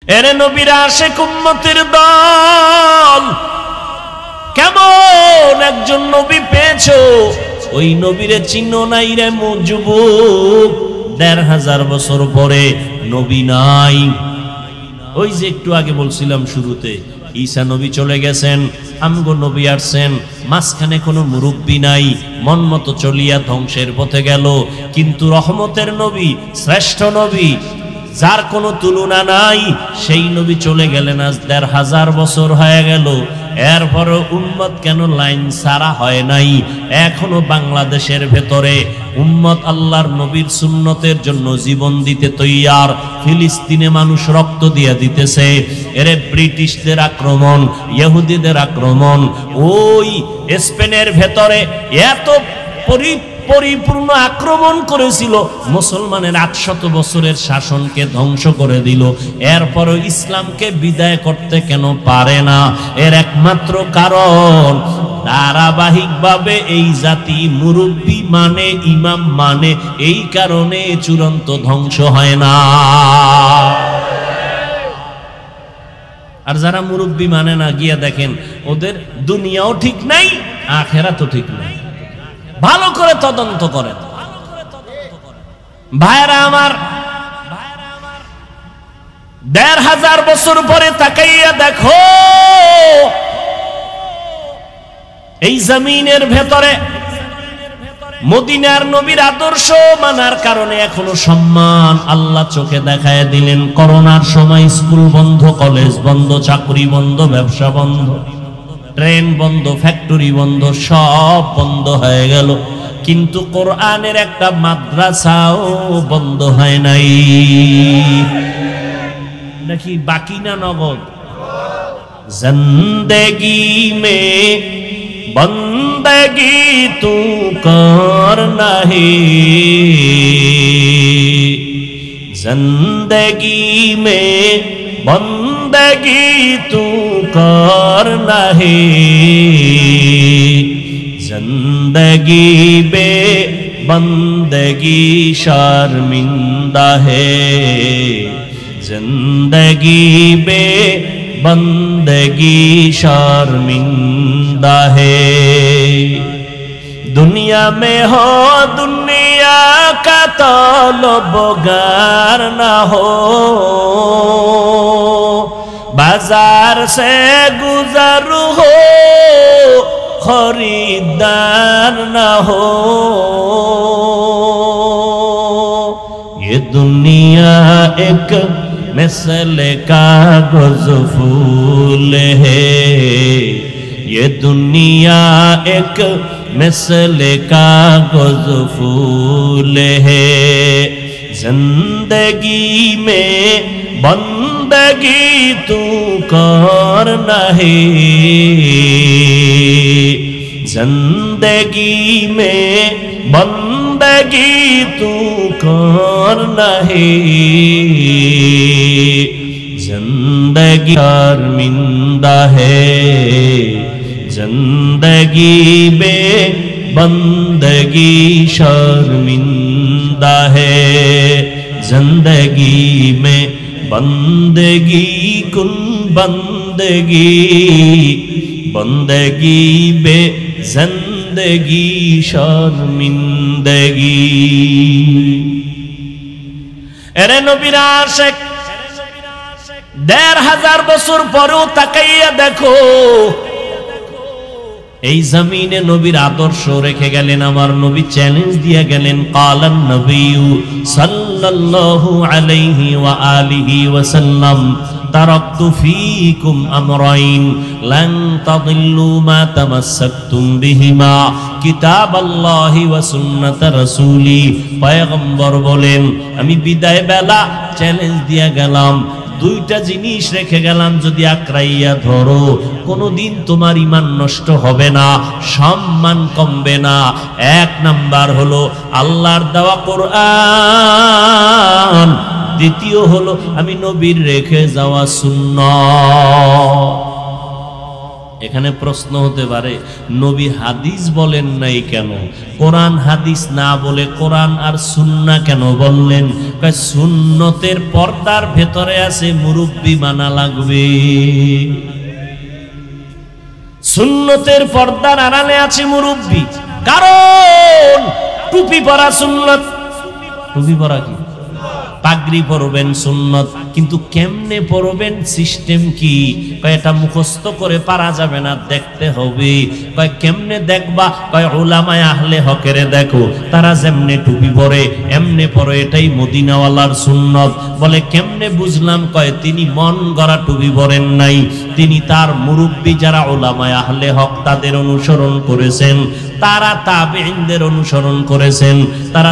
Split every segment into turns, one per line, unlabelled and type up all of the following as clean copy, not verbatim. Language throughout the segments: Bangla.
এরে নবীর আশিক উম্মতের দল, কেমন একজন নবী পেয়েছো, ওই নবীরে চিনো নাই রে যুবক। ১৫০০ বছর পরে নবী নাই। ওই যে একটু আগে বলছিলাম শুরুতে, ঈসা নবী চলে গেছেন, আমগো নবী আসছেন, মাঝখানে কোনো মুরব্বী নাই, মন মতো চলিয়া ধ্বংসের পথে গেল। কিন্তু রহমতের নবী, শ্রেষ্ঠ নবী, যার কোনো তুলনা নাই, সেই নবী চলে গেলেন। আজ ১৫০০ বছর হয়ে গেল, এরপরও উম্মত কেন লাইন ছাড়া হয় নাই? এখনো বাংলাদেশের ভেতরে উম্মত আল্লাহর নবীর সুন্নতের জন্য জীবন দিতে তৈয়ার। ফিলিস্তিনে মানুষ রক্ত দিয়ে দিতেছে। এরে ব্রিটিশদের আক্রমণ, ইহুদিদের আক্রমণ, ওই স্পেনের ভেতরে এত পরিপূর্ণ আক্রমণ করেছিল, মুসলমানের ৮০০ বছরের শাসনকে ধ্বংস করে দিল। এরপরও ইসলামকে বিদায় করতে কেন পারে না? এর একমাত্র কারণ, ধারাবাহিকভাবে এই জাতি মুরব্বী মানে, ইমাম মানে, এই কারণে চূড়ান্ত ধ্বংস হয় না। আর যারা মুরব্বী মানে না, গিয়া দেখেন ওদের দুনিয়াও ঠিক নাই, আখেরাতও ঠিক নাই। ভালো করে তদন্ত করেন ভাইরা আমার। ১৫০০ বছর পরে তাকাইয়া দেখো, এই জমিনের ভেতরে মদিনার নবীর আদর্শ মানার কারণে এখনো সম্মান আল্লাহ চোখে দেখায় দিলেন। করোনার সময় স্কুল বন্ধ, কলেজ বন্ধ, চাকরি বন্ধ, ব্যবসা বন্ধ, ট্রেন বন্ধ, ফ্যাক্টরি বন্ধ, সব বন্ধ হয়ে গেল। কিন্তু কোরআনের একটা মাদ্রাসাও বন্ধ হয় নাই। নাকি বাকি না নগদ? জিন্দেগি মে বন্দগি তু করনা হে, জিন্দেগি মে বন্দগি তু करना है, जिंदगी बे बंदगी शर्मिंदा है, जिंदगी बे बंदगी शर्मिंदा है। दुनिया में हो दुनिया का तलबगार ना हो, बाजार से गुजर हो खरीदार न हो। ये दुनिया एक मिसल कागज फूल है, ये दुनिया एक मिसल कागज फूल है। जिंदगी में बंदगी तू करना है, जिंदगी में बंदगी तू करना है, जिंदगी शर्मिंदा है, जिंदगी बे बंदगी शर्मिंदा है। जिंदगी में बंदगी कुन बंदगी, बंदगी बे जिंदगी शर्मिंदगी। এরে নবীর আশিক ১৫০০ বছর পরেও তাকাইয়া দেখো, এই জমিনে নবীর আদর্শ রেখে গেলেন। আমার নবী চ্যালেঞ্জ দিয়ে গেলেন, কালান নবিয়্যু সাল্লাল্লাহু আলাইহি ওয়া আলিহি ওয়া সাল্লাম, তারাকতু ফীকুম আমরাইন লান তাদিল্লু মা তামাসসাকতুম বিহিমা, কিতাবাল্লাহি ওয়া সুন্নাত রাসূলি। পয়গম্বর বলেন, আমি বিদায় বেলা চ্যালেঞ্জ দিয়ে গেলাম, দুইটা জিনিস রেখে গেলাম, যদি আঁকড়াইয়া ধরো কোনদিন তোমার ঈমান নষ্ট হবে না, সম্মান কমবে না। এক নাম্বার হলো আল্লাহর দেওয়া কোরআন, দ্বিতীয় হলো আমি নবীর রেখে যাওয়া সুন্নাত। এখানে প্রশ্ন হতে পারে, নবী হাদিস বলেন নাই কেন? কোরআন হাদিস না বলে কোরআন আর সুন্নাহ কেন বললেন? কয় সুন্নতের পর্দার ভেতরে আছে মুরব্বি মানা লাগবে। সুন্নতের পর্দার আড়ালে আছে মুরব্বি। কারণ টুপি পরা সুন্নত। টুপি পরা কি? পাগড়ি পরবেন সুন্নত, কিন্তু কেমনে পরবেন, সিস্টেম কি? কয় এটা মুখস্থ করে পারা যাবে না, দেখতে হবে। কয় কেমনে দেখবা? কয় উলামায়ে আহলে হকেরে দেখো, তারা যেমনে টুপি পরে এমনে পরে, এটাই মদিনাওয়ালার সুন্নত। বলে কেমনে বুঝলাম? কয় তিনি মন গড়া টুপি পরেন নাই, তিনি তার মুরব্বি যারা উলামায়ে আহলে হক তাদের অনুসরণ করেছেন, তারা তাবেঈনদের অনুসরণ করেছেন, তারা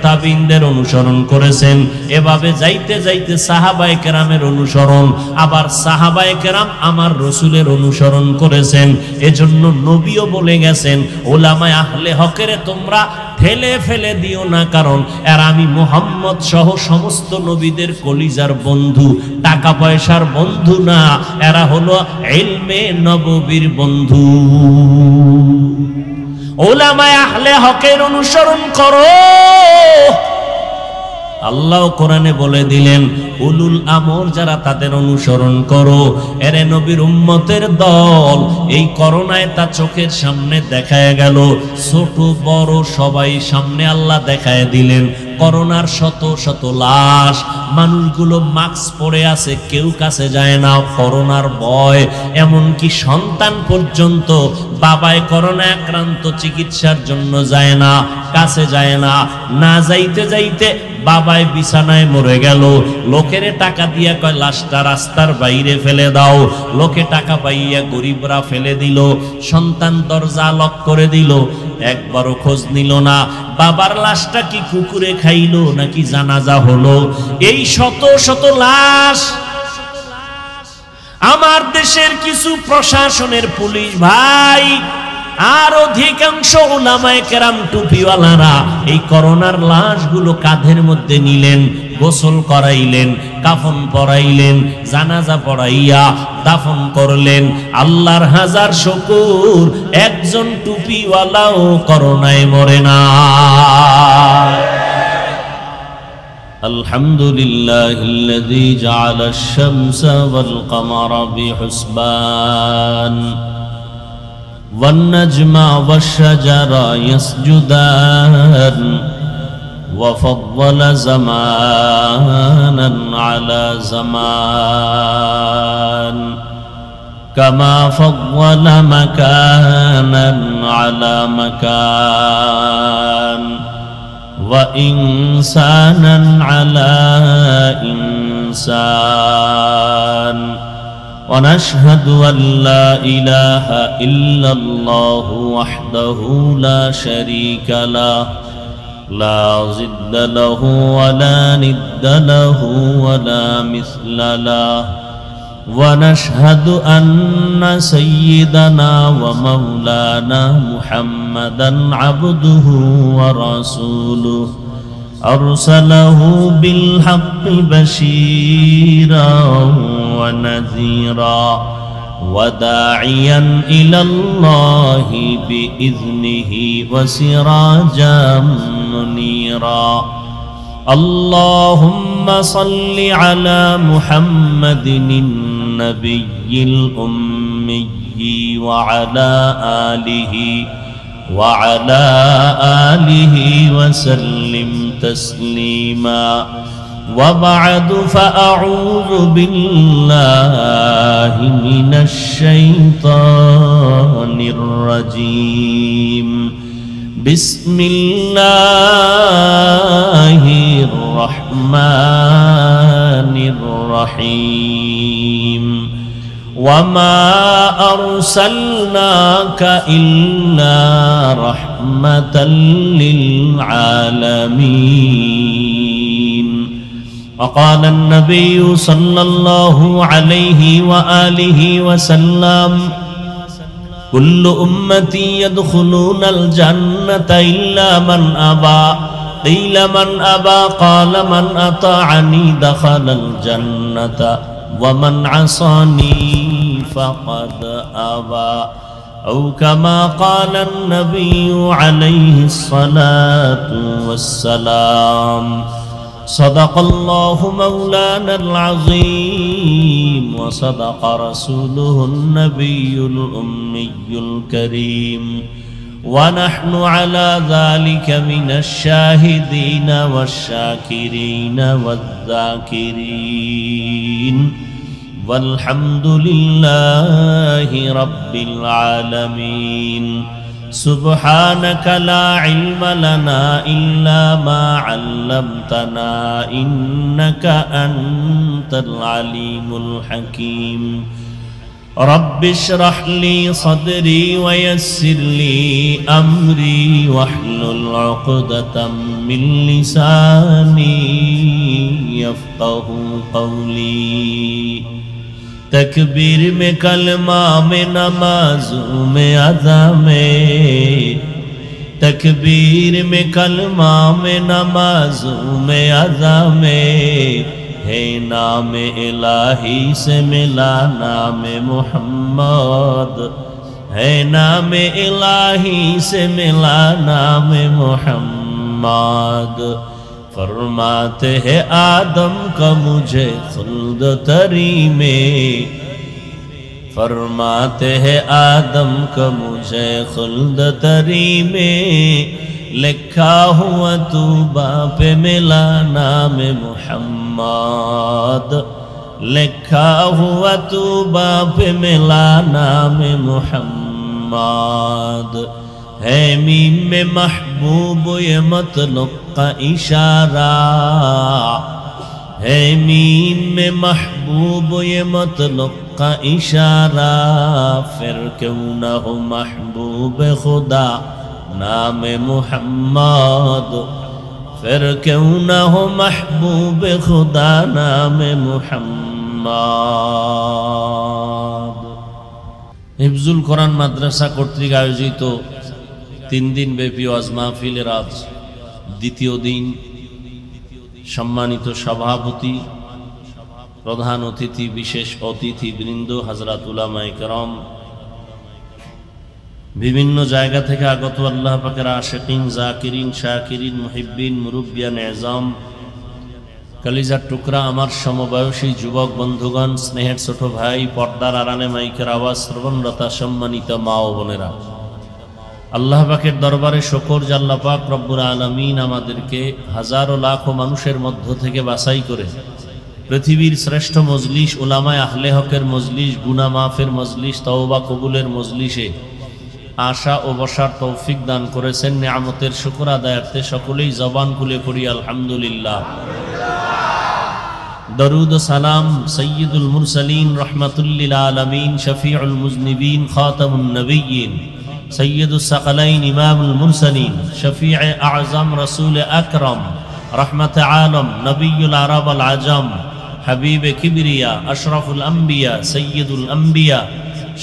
তাবেঈনদের অনুসরণ করেছেন। এভাবে যাইতে যাইতে সাহাবায়ে কেরামের অনুসরণ, আবার সাহাবায়ে কেরাম আমার রসুলের অনুসরণ করেছেন। এজন্য নবীও বলে গেছেন, উলামায়ে আহলে হকের তোমরা ফেলে ফেলে দিও না, কারণ এরা আমি মুহাম্মদ সহ সমস্ত নবীদের কলিজার বন্ধু, টাকা পয়সার বন্ধু না, এরা হলো ইলমে নববীর বন্ধু। উলামায়ে আহলে হকের অনুসরণ করো। আল্লাহ কোরআনে বলে দিলেন, উলুল আমর যারা তাদের অনুসরণ করো। এরে নবীর উম্মতের দল। এই করোনায় তা চোখের সামনে দেখায় গেল, ছোট বড় সবাই সামনে আল্লাহ দেখায় দিলেন। করোনার শত শত লাশ, মানুষগুলো মাস্ক পরে আছে, কেউ কাছে যায় না, করোনার ভয়। এমনকি সন্তান পর্যন্ত বাবায় করোনা আক্রান্ত, চিকিৎসার জন্য যায় না, কাছে যায় না। না যাইতে যাইতে বাবায় বিছানায় মরে গেল, লোকেরে টাকা দিয়া কয় লাশটা রাস্তার বাইরে ফেলে দাও। লোকে টাকা পাইয়া গরিবরা ফেলে দিল, সন্তান দরজা লক করে দিল, একবারও খোঁজ নিল না বাবার লাশটা কি কুকুরে খাইলো নাকি জানাজা হলো। এই শত শত লাশ। আমার দেশের কিছু প্রশাসনের পুলিশ ভাই আর অধিকাংশ উলামায়ে কেরাম টুপিওয়ালারা এই করোনার লাশগুলো কাঁধের মধ্যে নিলেন, গোসল করাইলেন, কাফন পরাইলেন, জানাজা পড়াইয়া দাফন করলেন। আল্লাহর হাজার শুকর, একজন টুপিওয়ালাও করোনায় মরে না। আলহামদুলিল্লাহিল্লাযী জাআলাশ শামসা ওয়াল কমারা বিহুসবান والنجم والشجر يسجدان وفضل زمانا على زمان كما فضل مكانا على مكان وإنسانا على إنسان ونشهد أن لا إله إلا الله وحده لا شريك له لا ضد له ولا ند له ولا مثل له ونشهد أن سيدنا ومولانا محمدا عبده ورسوله أرسله بالحق بشيرا ونذيرا وداعيا إلى الله بإذنه وسراجا منيرا اللهم صل على محمد النبي الأمي وعلى آله وسلم تسليما وبعد فأعوذ بالله من الشيطان الرجيم بسم الله الرحمن الرحيم وما أرسلناك إلا رحمة للعالمين وقال النبي صلى الله عليه وآله وسلم كل أمتي يدخلون الجنة إلا من أبى قيل من أبى قال من أطاعني دخل الجنة ومن عصاني فقد أبى أو كما قال النبي عليه الصلاة والسلام صدق الله مولانا العظيم وصدق رسوله النبي الأمي الكريم ونحن على ذلك من الشاهدين والشاكرين والذاكرين والحمد لله رب العالمين سبحانك لا علم لنا إلا ما علمتنا إنك أنت العليم الحكيم رب اشرح لي صدري ويسر لي أمري واحلل عقدة من لساني يفقه قولي تکبیر میں کلمہ میں نمازوں میں اذا میں تکبیر میں کلمہ میں نمازوں میں اذا میں ہے نام الہی سے ملا نام محمد ہے نام الہی سے ملا نام محمد فرماتے ہیں آدم کا مجھے خلد تری میں فرماتے ہیں آدم کا مجھے خلد تری میں لکھا ہوا توبہ پہ ملا نام محمد لکھا ہوا توبہ پہ ملا نام محمد ہے میم میں محبوب یہ مطلب کا اشارہ ہے میم میں محبوب یہ مطلب کا اشارہ پھر کیوں نہ ہو محبوب خدا نام محمد پھر کیوں نہ ہو محبوب خدا نام محمد হিফজুল কোরআন মাদ্রাসা কর্তৃক আয়োজিত 3 দিন ব্যাপী ওয়াজ মাহফিলের আজ দ্বিতীয় দিন সম্মানিত সভাপতি প্রধান অতিথি বিশেষ অতিথি বৃন্দ হযরত উলামায়ে কেরাম বিভিন্ন জায়গা থেকে আগত আল্লাহ পাকের আশিকিন জাকিরিন শাকিরিন মুহিব্বিন মুরব্বিয়ান এজাম কলিজার টুকরা আমার সমবয়সী যুবক বন্ধুগণ স্নেহের ছোট ভাই পর্দার আড়ালে মাইকের আওয়াজ শ্রবণরতা সম্মানিত মা ও বোনেরা আল্লাহ পাকের দরবারে শুকর যে আল্লাহ পাক রব্বুল আলামিন আমাদেরকে হাজারো লাখো মানুষের মধ্য থেকে বাছাই করে পৃথিবীর শ্রেষ্ঠ মজলিস উলামায়ে আহলে হকের মজলিস গুনাহ মাফের মজলিস তওবা কবুলের মজলিসে আশা ও বসার তৌফিক দান করেছেন নিয়ামতের শুকর আদায়ার্থে সকলেই জবান খুলে পড়ি আলহামদুলিল্লাহ দরুদ ও সালাম সাইয়্যিদুল মুরসালিন রাহমাতুল লিল আলামিন শফিউল মুজনিবিন খাতামুন নবিয়্যিন সৈয়দুস সাকালাইন ইমামুল মুরসালিন শফিউ আযম রাসূল আকরাম রহমত আলম নবিয়ুল আরব আল আজম হাবিব কিবরিয়া আশরাফুল আম্বিয়া সৈয়দুল আম্বিয়া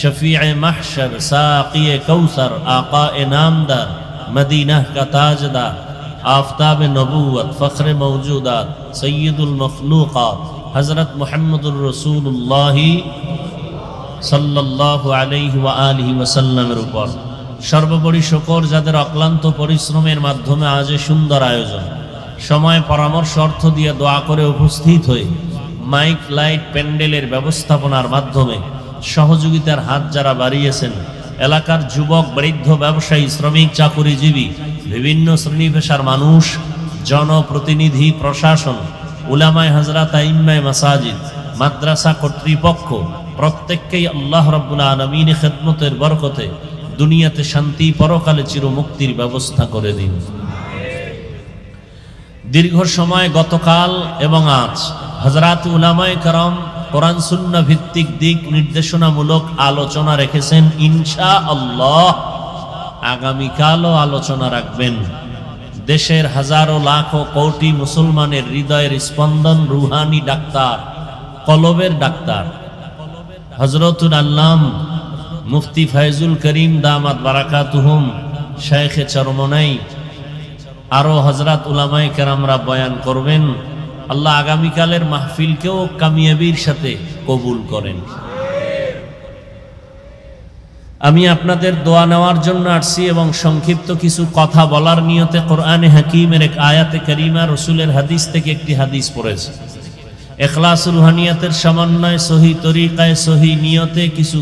শফিউ মাহশর সাকি কৌসর আকা নামদার মদিনা কা তাজদার आफताब नबूवत फ़ख्र मौजूदात सय्यदुल मखलूक़ात हज़रत मुहम्मदुर रसूलुल्लाह सल्लल्लाहु अलैहि व आलिहि वसल्लमेर ऊपर सर्वोपरि शुकर যাদের অক্লান্ত পরিশ্রমের মাধ্যমে আজ এই সুন্দর আয়োজন সময় পরামর্শ অর্থ দিয়ে দোয়া করে উপস্থিত হয়ে মাইক লাইট প্যান্ডেলের ব্যবস্থাপনার মাধ্যমে সহযোগিতার হাত যারা বাড়িয়েছেন এলাকার যুবক বৃদ্ধ ব্যবসায়ী শ্রমিক চাকুরিজীবী বিভিন্ন শ্রেণী পেশার মানুষ জনপ্রতিনিধি প্রশাসন উলামায়ে হযরত আইম্মায়ে মাসাজিদ মাদ্রাসা কর্তৃপক্ষ প্রত্যেককেই আল্লাহ রাব্বুল আলামিনের খিদমতের বরকতে দুনিয়াতে শান্তি পরকালে চিরমুক্তির ব্যবস্থা করে দিন। দীর্ঘ সময় গতকাল এবং আজ হযরত উলামায়ে কেরাম কোরআন সুন্নাহ ভিত্তিক দিক নির্দেশনামূলক আলোচনা রেখেছেন। ইনশাআল্লাহ আগামীকালও আলোচনা রাখবেন। দেশের হাজারো লাখো কোটি মুসলমানের হৃদয়ের স্পন্দন রুহানি ডাক্তার কলবের ডাক্তার হযরতুল আল্লাম মুফতি ফয়জুল করিম দামাত বারাকাতুহুম শাইখে চরমনাই আরো হযরত উলামায়ে কেরামরা বয়ান করবেন। আল্লাহ আগামীকালের মাহফিলকেও কামিয়াবির সাথে কবুল করেন। আমি আপনাদের দোয়া নেওয়ার জন্য আসছি এবং সংক্ষিপ্ত কিছু কথা বলার নিয়তে কোরআনে হাকিমের এক আয়াতে কারিমা, রসুলের হাদিস থেকে একটি হাদিস পড়েছি। ইখলাস রুহানিয়াতের সমন্বয়, সহি তরিকায়, সহি নিয়তে কিছু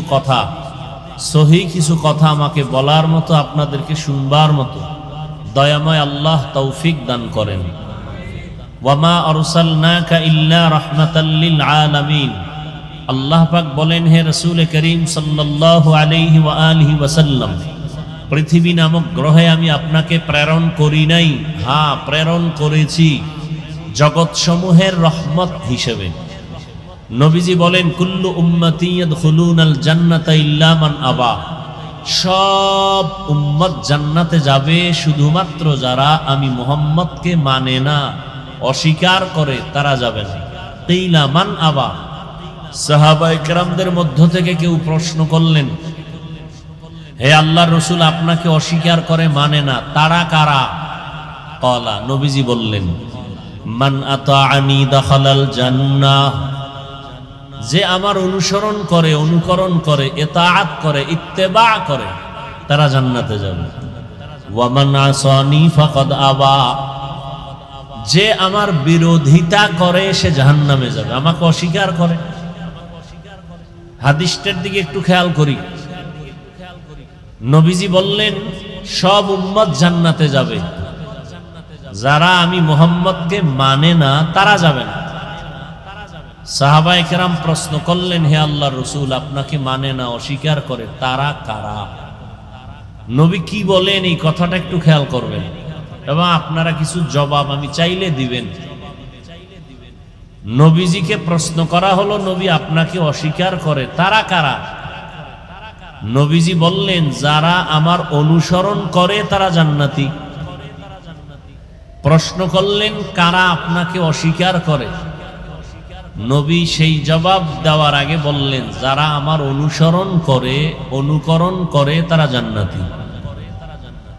কথা আমাকে বলার মতো, আপনাদেরকে শুনবার মতো দয়াময় আল্লাহ তৌফিক দান করেন। ওয়ামা আরসালনাকা ইল্লা রাহমাতাল লিল আলামিন। আল্লাহ পাক বলেন, হে রাসূল করিম সাল্লাল্লাহু আলাইহি ওয়া আলিহি ওয়াসাল্লাম, পৃথিবী নামক গ্রহে আমি আপনাকে প্রেরণ করি নাই, হ্যাঁ প্রেরণ করেছি জগৎসমূহের রহমত হিসেবে। নবীজি বলেন, কুল্লু উম্মতি ইয়াদখুলুনাল জান্নাতা ইল্লা মান আবা। সব উম্মত জান্নাতে যাবে, শুধুমাত্র যারা আমি মুহাম্মদকে মানে না, অস্বীকার করে, তারা যাবে না। কিলা মান আবা। সাহাবায়ে কেরামদের মধ্য থেকে কেউ প্রশ্ন করলেন, হে আল্লাহর রাসূল, আপনাকে অস্বীকার করে, মানে না, তারা কারা? ক্বালা, নবীজি বললেন, মান আতাআনি দাখালাল জান্নাহ। যে আমার অনুসরণ করে, অনুকরণ করে, ইতাআত করে, ইত্তেবা করে, তারা জান্নাতে যাবে। ওয়া মান আসানি ফাকাদ আবা। যে আমার বিরোধিতা করে সে জাহান্নামে যাবে, আমাকে অস্বীকার করে। হাদিসটার দিকে একটু খেয়াল করি। নবীজি বললেন, সব উম্মত জান্নাতে যাবে, যারা আমি মুহাম্মদকে মানে না তারা যাবে না। সাহাবায়ে কেরাম প্রশ্ন করলেন, হে আল্লাহর রাসূল, আপনাকে মানে না, অস্বীকার করে, তারা কারা? নবী কি বলেন এই কথাটা একটু খেয়াল করবেন এবং আপনারা কিছু জবাব আমি চাইলে দিবেন। নবীজিকে প্রশ্ন করা হলো, নবী আপনাকে অস্বীকার করে, তারা কারা? নবীজি বললেন, যারা আমার অনুসরণ করে তারা জান্নাতি। প্রশ্ন করলেন, কারা আপনাকে অস্বীকার করে? নবী সেই জবাব দেওয়ার আগে বললেন, যারা আমার অনুসরণ করে, অনুকরণ করে, তারা জান্নাতি।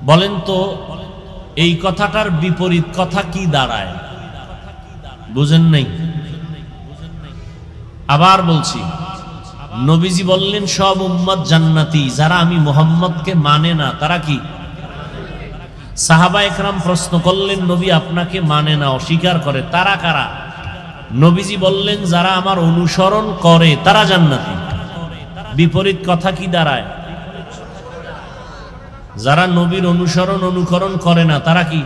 বলেন তো এই কথাটার বিপরীত কথা কি দাঁড়ায়? বুঝেন নাই? আবার বলছি, নবীজি বললেন সব উম্মত জান্নাতি, যারা আমি মুহাম্মদকে মানে না তারা কি? সাহাবায়ে কেরাম প্রশ্ন করলেন, নবী আপনাকে মানে না, অস্বীকার করে, তারা কারা? নবীজি বললেন, যারা আমার অনুসরণ করে তারা জান্নাতি। বিপরীত কথা কি দাঁড়ায়? যারা নবীর অনুসরণ, অনুকরণ করে না তারা কি?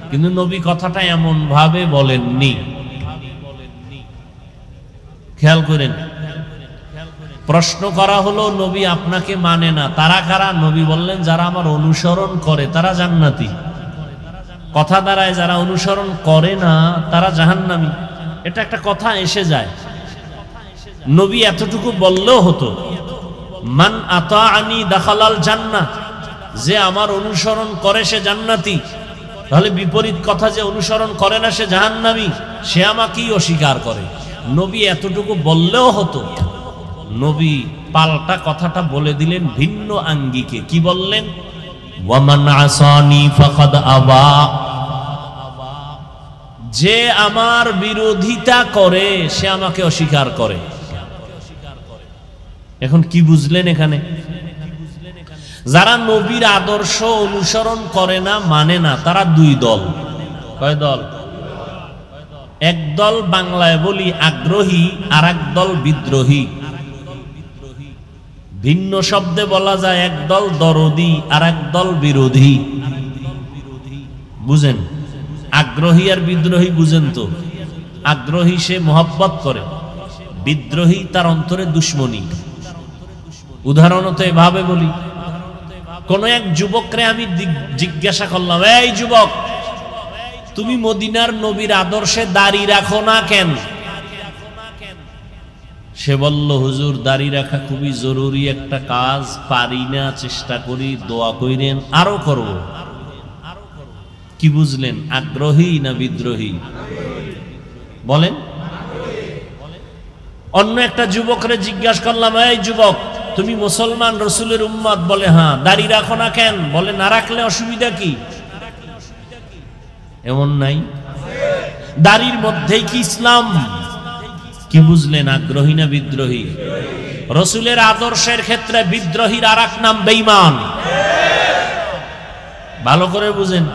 কিন্তু নবী কথাটা এমন ভাবে বলেননি, খেয়াল করেন। প্রশ্ন করা হলো, নবী আপনাকে মানে না, তারা কারা? নবী বললেন, যারা আমার অনুসরণ করে তারা জান্নাতি। কথা দাঁড়ায়, যারা অনুসরণ করে না তারা জাহান্নামী। এটা একটা কথা এসে যায়। নবী এতটুকু বললেও হতো, মান আতাআনি দাখালাল জান্নাহ, যে আমার অনুসরণ করে সে জান্নাতি। তাহলে বিপরীত কথা, যে অনুসরণ করে না সে জাহান্নামী, সে আমাকেই অস্বীকার করে। নবী এতটুকু বললেও হতো। নবী পাল্টা কথাটা বলে দিলেন ভিন্ন আঙ্গিকে। কি বললেন? ওয়ামান আসানি ফাকাদ আবা। যে আমার বিরোধিতা করে সে আমাকে অস্বীকার করে। এখন কি বুঝলেন এখানে? যারা নবীর আদর্শ অনুসরণ করে না, মানে না, তারা দুই দল। কয় দল? এক দল বাংলায় বলি আগ্রহী, আর এক দল বিদ্রোহী। ভিন্ন শব্দে বলা যায়, এক দল দরদি আর এক দল বিরোধী। বুঝেন? আগ্রহী আর বিদ্রোহী বুঝেন তো? আগ্রহী সে মোহাব্বত করে, বিদ্রোহী তার অন্তরে দুশ্মনী। উদাহরণত এভাবে বলি, কোন এক যুবকরে আমি জিজ্ঞাসা করলাম, এই যুবক, তুমি মদিনার নবীর আদর্শে দাড়ি রাখো না কেন? সে বলল, হুজুর, দাড়ি রাখা খুবই জরুরি একটা কাজ, পারি না, চেষ্টা করি, দোয়া কইরেন, আরো করব। কি বুঝলেন? আগ্রহী না বিদ্রোহী? বলেন। অন্য একটা যুবকরে জিজ্ঞাসা করলাম, এই যুবক, তুমি মুসলমান, রসুলের উম্মত? বলে হ্যাঁ। দাড়ি রাখো না কেন? বলে না রাখলে অসুবিধা কি? এমন নাই? দাড়ির মধ্যেই কি ইসলাম? কি বুঝলেন? আগ্রহী না বিদ্রোহী? রসুলের আদর্শের ক্ষেত্রে বিদ্রোহীর আরেক নাম বেঈমান। ভালো করে বুঝেন।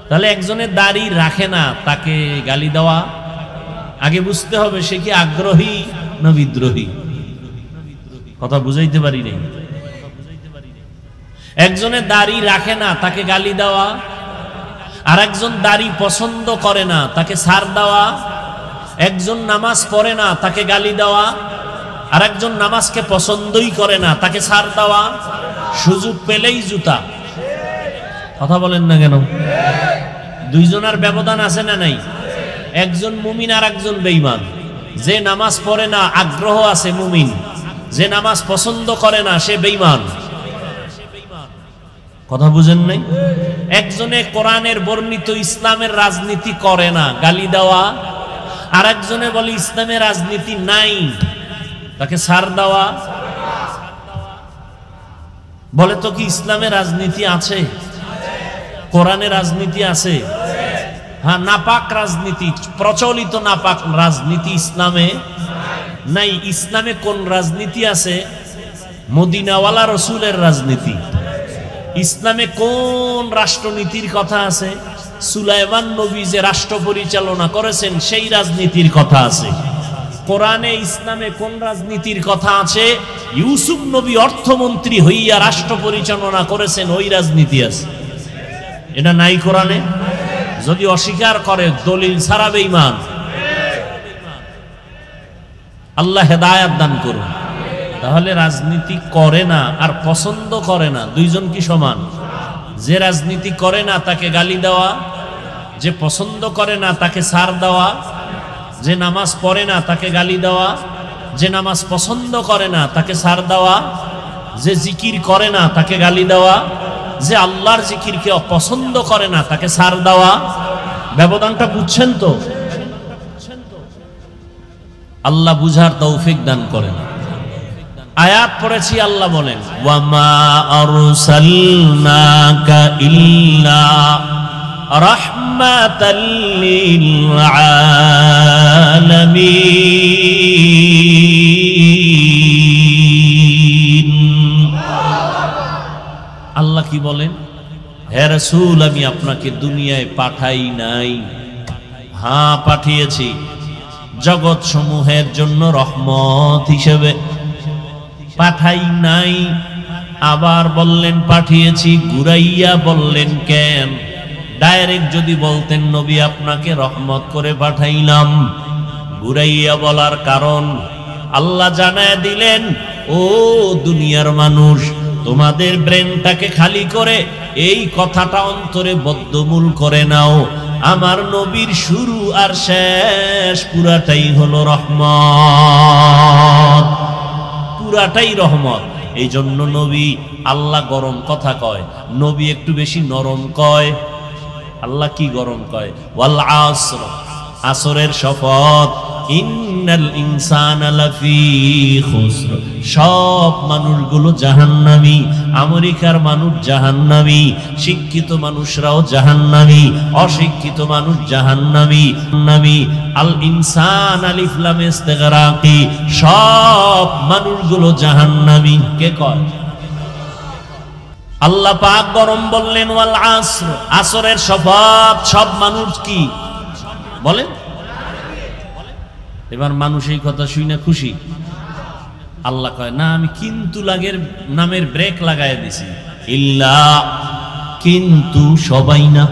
তাহলে একজনের দাড়ি রাখে না, তাকে গালি দেওয়া, আগে বুঝতে হবে সে কি আগ্রহী না বিদ্রোহী। কথা বুঝাইতে পারি নাই। একজনের দাড়ি রাখে না, তাকে গালি দেওয়া, আর একজন দাড়ি পছন্দ করে না, তাকে ছাড় দেওয়া। একজন নামাজ পড়ে না, তাকে গালি দেওয়া, আর একজন নামাজকে পছন্দই করে না, তাকে ছাড় দেওয়া। সুযোগ পেলেই জুতা। কথা বলেন না কেন? দুইজনের ব্যবধান আছে না নাই? একজন মুমিন আর একজন বেঈমান। যে নামাজ পড়ে না আগ্রহ আছে মুমিন, যে নামাজ পছন্দ করে না সে বেঈমান। কথা বুঝেন নাই? একজনে কোরআনের বর্ণিত ইসলামের রাজনীতি করে না, গালি দেওয়া, আর একজনে বলে ইসলামের রাজনীতি নাই, তাকে ছাড় দেওয়া। বলে তো কি ইসলামের রাজনীতি আছে? কোরআনের রাজনীতি আছে? হ্যাঁ, নাপাক রাজনীতি, প্রচলিত নাপাক রাজনীতি ইসলামে নাই। ইসলামে কোন রাজনীতি আছে? মদিনাওয়ালা রসুলের রাজনীতি। ইসলামে কোন রাষ্ট্রনীতির কথা আছে? সুলাইমান নবী যে রাষ্ট্র পরিচালনা করেছেন সেই রাজনীতির কথা আছে। কোরআনে ইসলামে কোন রাজনীতির কথা আছে? ইউসুফ নবী অর্থমন্ত্রী হইয়া রাষ্ট্র পরিচালনা করেছেন, ওই রাজনীতি আছে। এটা নাই কোরআনে? যদি অস্বীকার করে দলিল ছাড়া বেঈমান। আল্লাহ হেদায়েত দান করুন। তাহলে রাজনীতি করে না আর পছন্দ করে না, দুইজন কি সমান? যে রাজনীতি করে না তাকে গালি দেওয়া, যে পছন্দ করে না তাকে ছাড় দেওয়া, যে নামাজ পড়ে না তাকে গালি দেওয়া, যে নামাজ পছন্দ করে না তাকে ছাড় দেওয়া, যে জিকির করে না তাকে গালি দেওয়া, যে আল্লাহর জিকিরকে অপছন্দ করে না তাকে ছাড় দেওয়া। ব্যবধানটা বুঝছেন তো? আল্লাহ বুঝার তৌফিক দান করেন। আয়াত পড়েছি, আল্লাহ বলেন ওয়ামা আরসালনাকা ইল্লা রাহমাতাল লিল আলামিন। আল্লাহ কি বলেন? হে রাসূল, আমি আপনাকে দুনিয়ায় পাঠাই নাই। হ্যাঁ, পাঠিয়েছি জগৎ সমূহের জন্য রহমত হিসেবে। পাঠাই নাই, আবার বললেন পাঠিয়েছি, ঘুরাইয়া বললেন কেন? ডাইরেক্ট যদি বলতেন নবী আপনাকে রহমত করে পাঠাইলাম, ঘুরাইয়া বলার কারণ আল্লাহ জানায় দিলেন, ও দুনিয়ার মানুষ, তোমাদের ব্রেনটাকে খালি করে এই কথাটা অন্তরে বদ্ধমূল করে নাও, আমার নবীর শুরু আর শেষ পুরাটাই হলো রহমত, পুরাটাই রহমত। এই জন্য নবী, আল্লাহ গরম কথা কয়, নবী একটু বেশি নরম কয়। আল্লাহ কি গরম কয়? ওয়াল আসর, আসরের শপথ, ইন্নাল ইনসানা লাফি খুসর, সব মানুষগুলো জাহান্নামী। আমেরিকার মানুষ জাহান্নামী, শিক্ষিত মানুষরাও জাহান্নামী, অশিক্ষিত মানুষ জাহান্নামী। আল ইনসান আলিফ লাম ইস্তিগরাকি, সব মানুষগুলো জাহান্নামী। কে কয়? আল্লাহ পাক গরম বললেন ওয়াল আসর, আসরের শপথ, সব মানুষ কি বলেন? এবার মানুষ এই কথা শুনে খুশি। আল্লাহ কয় না, আমি কিন্তু লাগের নামের ব্রেক লাগাই দিছি। ইল্লা, কিন্তু সবাই না।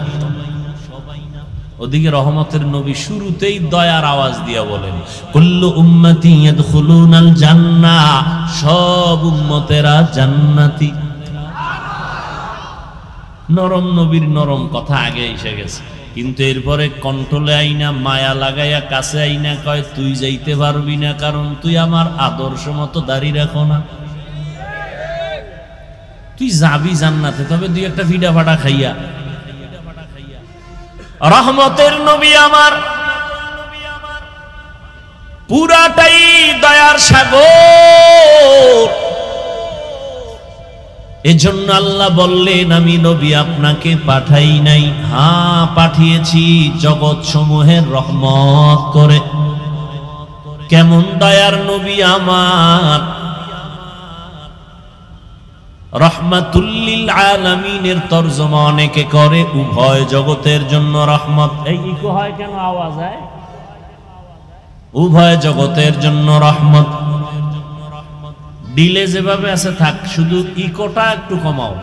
ওদিকে রহমতের নবী শুরুতেই দয়ার আওয়াজ দিয়া বলেন, কুল্লু উম্মতি ইয়াদখুলুনাল জান্নাহ, সব উম্মতেরা জান্নাতি। নরম নবীর নরম কথা আগে এসে গেছে, কিন্তু এরপরে কন্ট্রোলে আইনা মায়া লাগাইয়া কাছে আইনা কয় তুই যাইতে পারবি না, কারণ তুই আমার আদর্শ মতো দাঁড়িয়ে রাখো না। তুই যাবি জান্নাতে, তবে দুই একটা ভিডা ফাটা খাইয়া। রহমতের নবী আমার পুরাটাই দয়ার সাগর। এজন্য আল্লাহ বললেন, আমি নবী আপনাকে পাঠাই নাই, হ্যাঁ পাঠিয়েছি জগৎ সমূহের রহমত করে। কেমন দয়ার নবী আমার! রহমাতুল লিল আলামিনের তরজমা অনেকে করে উভয় জগতের জন্য রহমত। এই ইকো হয় কেন, আওয়াজ হয়? উভয় জগতের জন্য রহমত। ডিলে যেভাবে আছে থাক, শুধু ইকোটা একটু কমাও।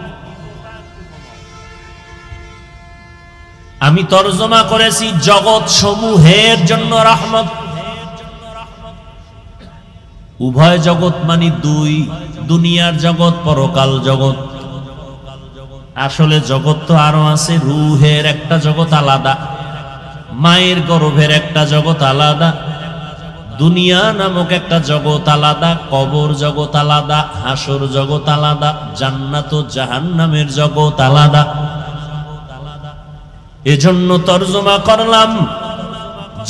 আমি তরজমা করেছি জগৎ সমূহের জন্য রহমত। উভয় জগৎ মানে দুই, দুনিয়ার জগৎ, পরকাল জগৎ। আসলে জগৎ তো আরো আছে, রুহের একটা জগৎ আলাদা, মায়ের গর্ভের একটা জগৎ আলাদা, দুনিয়া নামক একটা জগৎ আলাদা, কবর জগৎ আলাদা, হাসর জগৎ আলাদা, জান্নাত ও জাহান্নামের জগৎ আলাদা। এজন্য তরজমা করলাম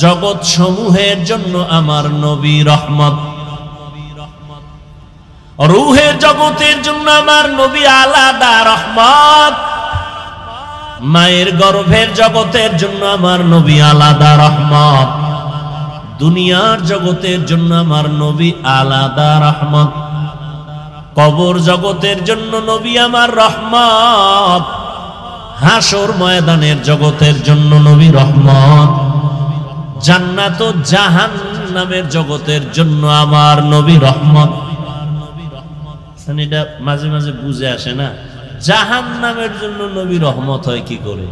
জগৎ সমূহের জন্য আমার নবী রহমত, রুহের জগতের জন্য আমার নবী আলাদা রহমত, মায়ের গর্ভের জগতের জন্য আমার নবী আলাদা রহমত, দুনিয়ার জগতের জন্য আমার নবী আলাদা রহমত, কবর জগতের জন্য নবী আমার রহমত, হাসর ময়দানের জগতের জন্য নবী রহমত, জান্নাত ও জাহান্নামের জগতের জন্য আমার নবী রহমত। এটা মাঝে মাঝে বুঝে আসে না, জাহান্নামের জন্য নবী রহমত হয় কি করে?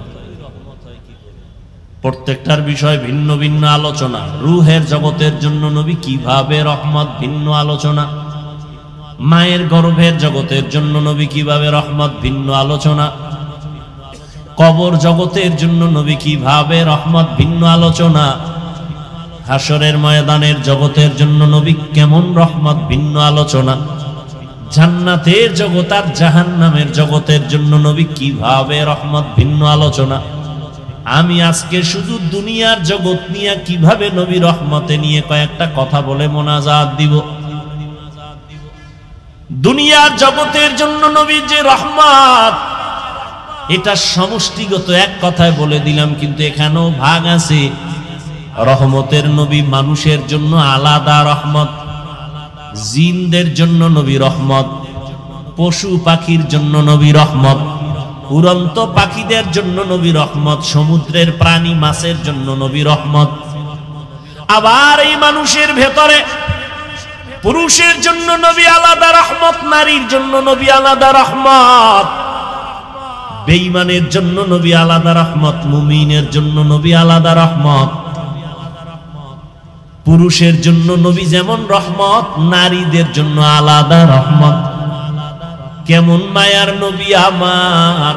প্রত্যেকটার বিষয় ভিন্ন ভিন্ন আলোচনা। রুহের জগতের জন্য নবী কিভাবে রহমত, ভিন্ন আলোচনা। মায়ের গর্ভের জগতের জন্য নবী কিভাবে রহমত, ভিন্ন আলোচনা। কবর জগতের জন্য নবী কিভাবে রহমত, ভিন্ন আলোচনা। হাসরের ময়দানের জগতের জন্য নবী কেমন রহমত, ভিন্ন আলোচনা। জান্নাতের জগৎ আর জাহান্নামের জগতের জন্য নবী কিভাবে রহমত, ভিন্ন আলোচনা। আমি আজকে শুধু দুনিয়ার জগৎ নিয়ে কিভাবে নবী রহমতে নিয়ে কয়েকটা কথা বলে মোনাজাত দিব। দুনিয়ার জগতের জন্য নবী যে রহমত, এটা সমষ্টিগত এক কথায় বলে দিলাম, কিন্তু এখানেও ভাগ আছে। রহমতের নবী মানুষের জন্য আলাদা রহমত, জিনদের জন্য নবী রহমত, পশু পাখির জন্য নবী রহমত, উড়ন্ত পাখিদের জন্য নবী রহমত, সমুদ্রের প্রাণী মাছের জন্য নবী রহমত। আবার এই মানুষের ভেতরে পুরুষের জন্য নবী আলাদা রহমত, নারীর জন্য নবী আলাদা রহমত, বেঈমানের জন্য নবী আলাদা রহমত, মুমিনের জন্য নবী আলাদা রহমত। পুরুষের জন্য নবী যেমন রহমত, নারীদের জন্য আলাদা রহমত। কেমন মায়ার নবী আমার,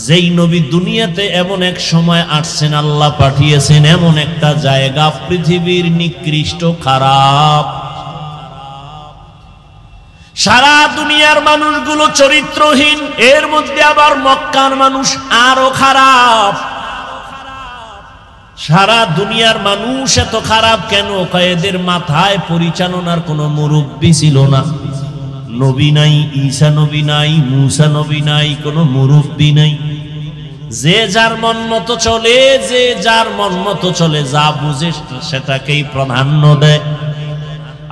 যেই নবী দুনিয়াতে এমন এক সময় আসছেন, আল্লাহ পাঠিয়েছেন এমন একটা জায়গা পৃথিবীর নিকৃষ্ট খারাপ, সারা দুনিয়ার মানুষগুলো চরিত্রহীন, এর মধ্যে আবার মক্কার মানুষ আরো খারাপ। সারা দুনিয়ার মানুষ এত খারাপ কেন? এদের মাথায় পরিচালনার কোনো মুরব্বী ছিল না, নবী নাই, ঈসা নবী নাই, মুসা নবী নাই, কোনো মুরব্বী নাই। যে যার মন মতো চলে, যে যার মন মতো চলে, যা বুঝে সেটাকেই প্রাধান্য দেয়।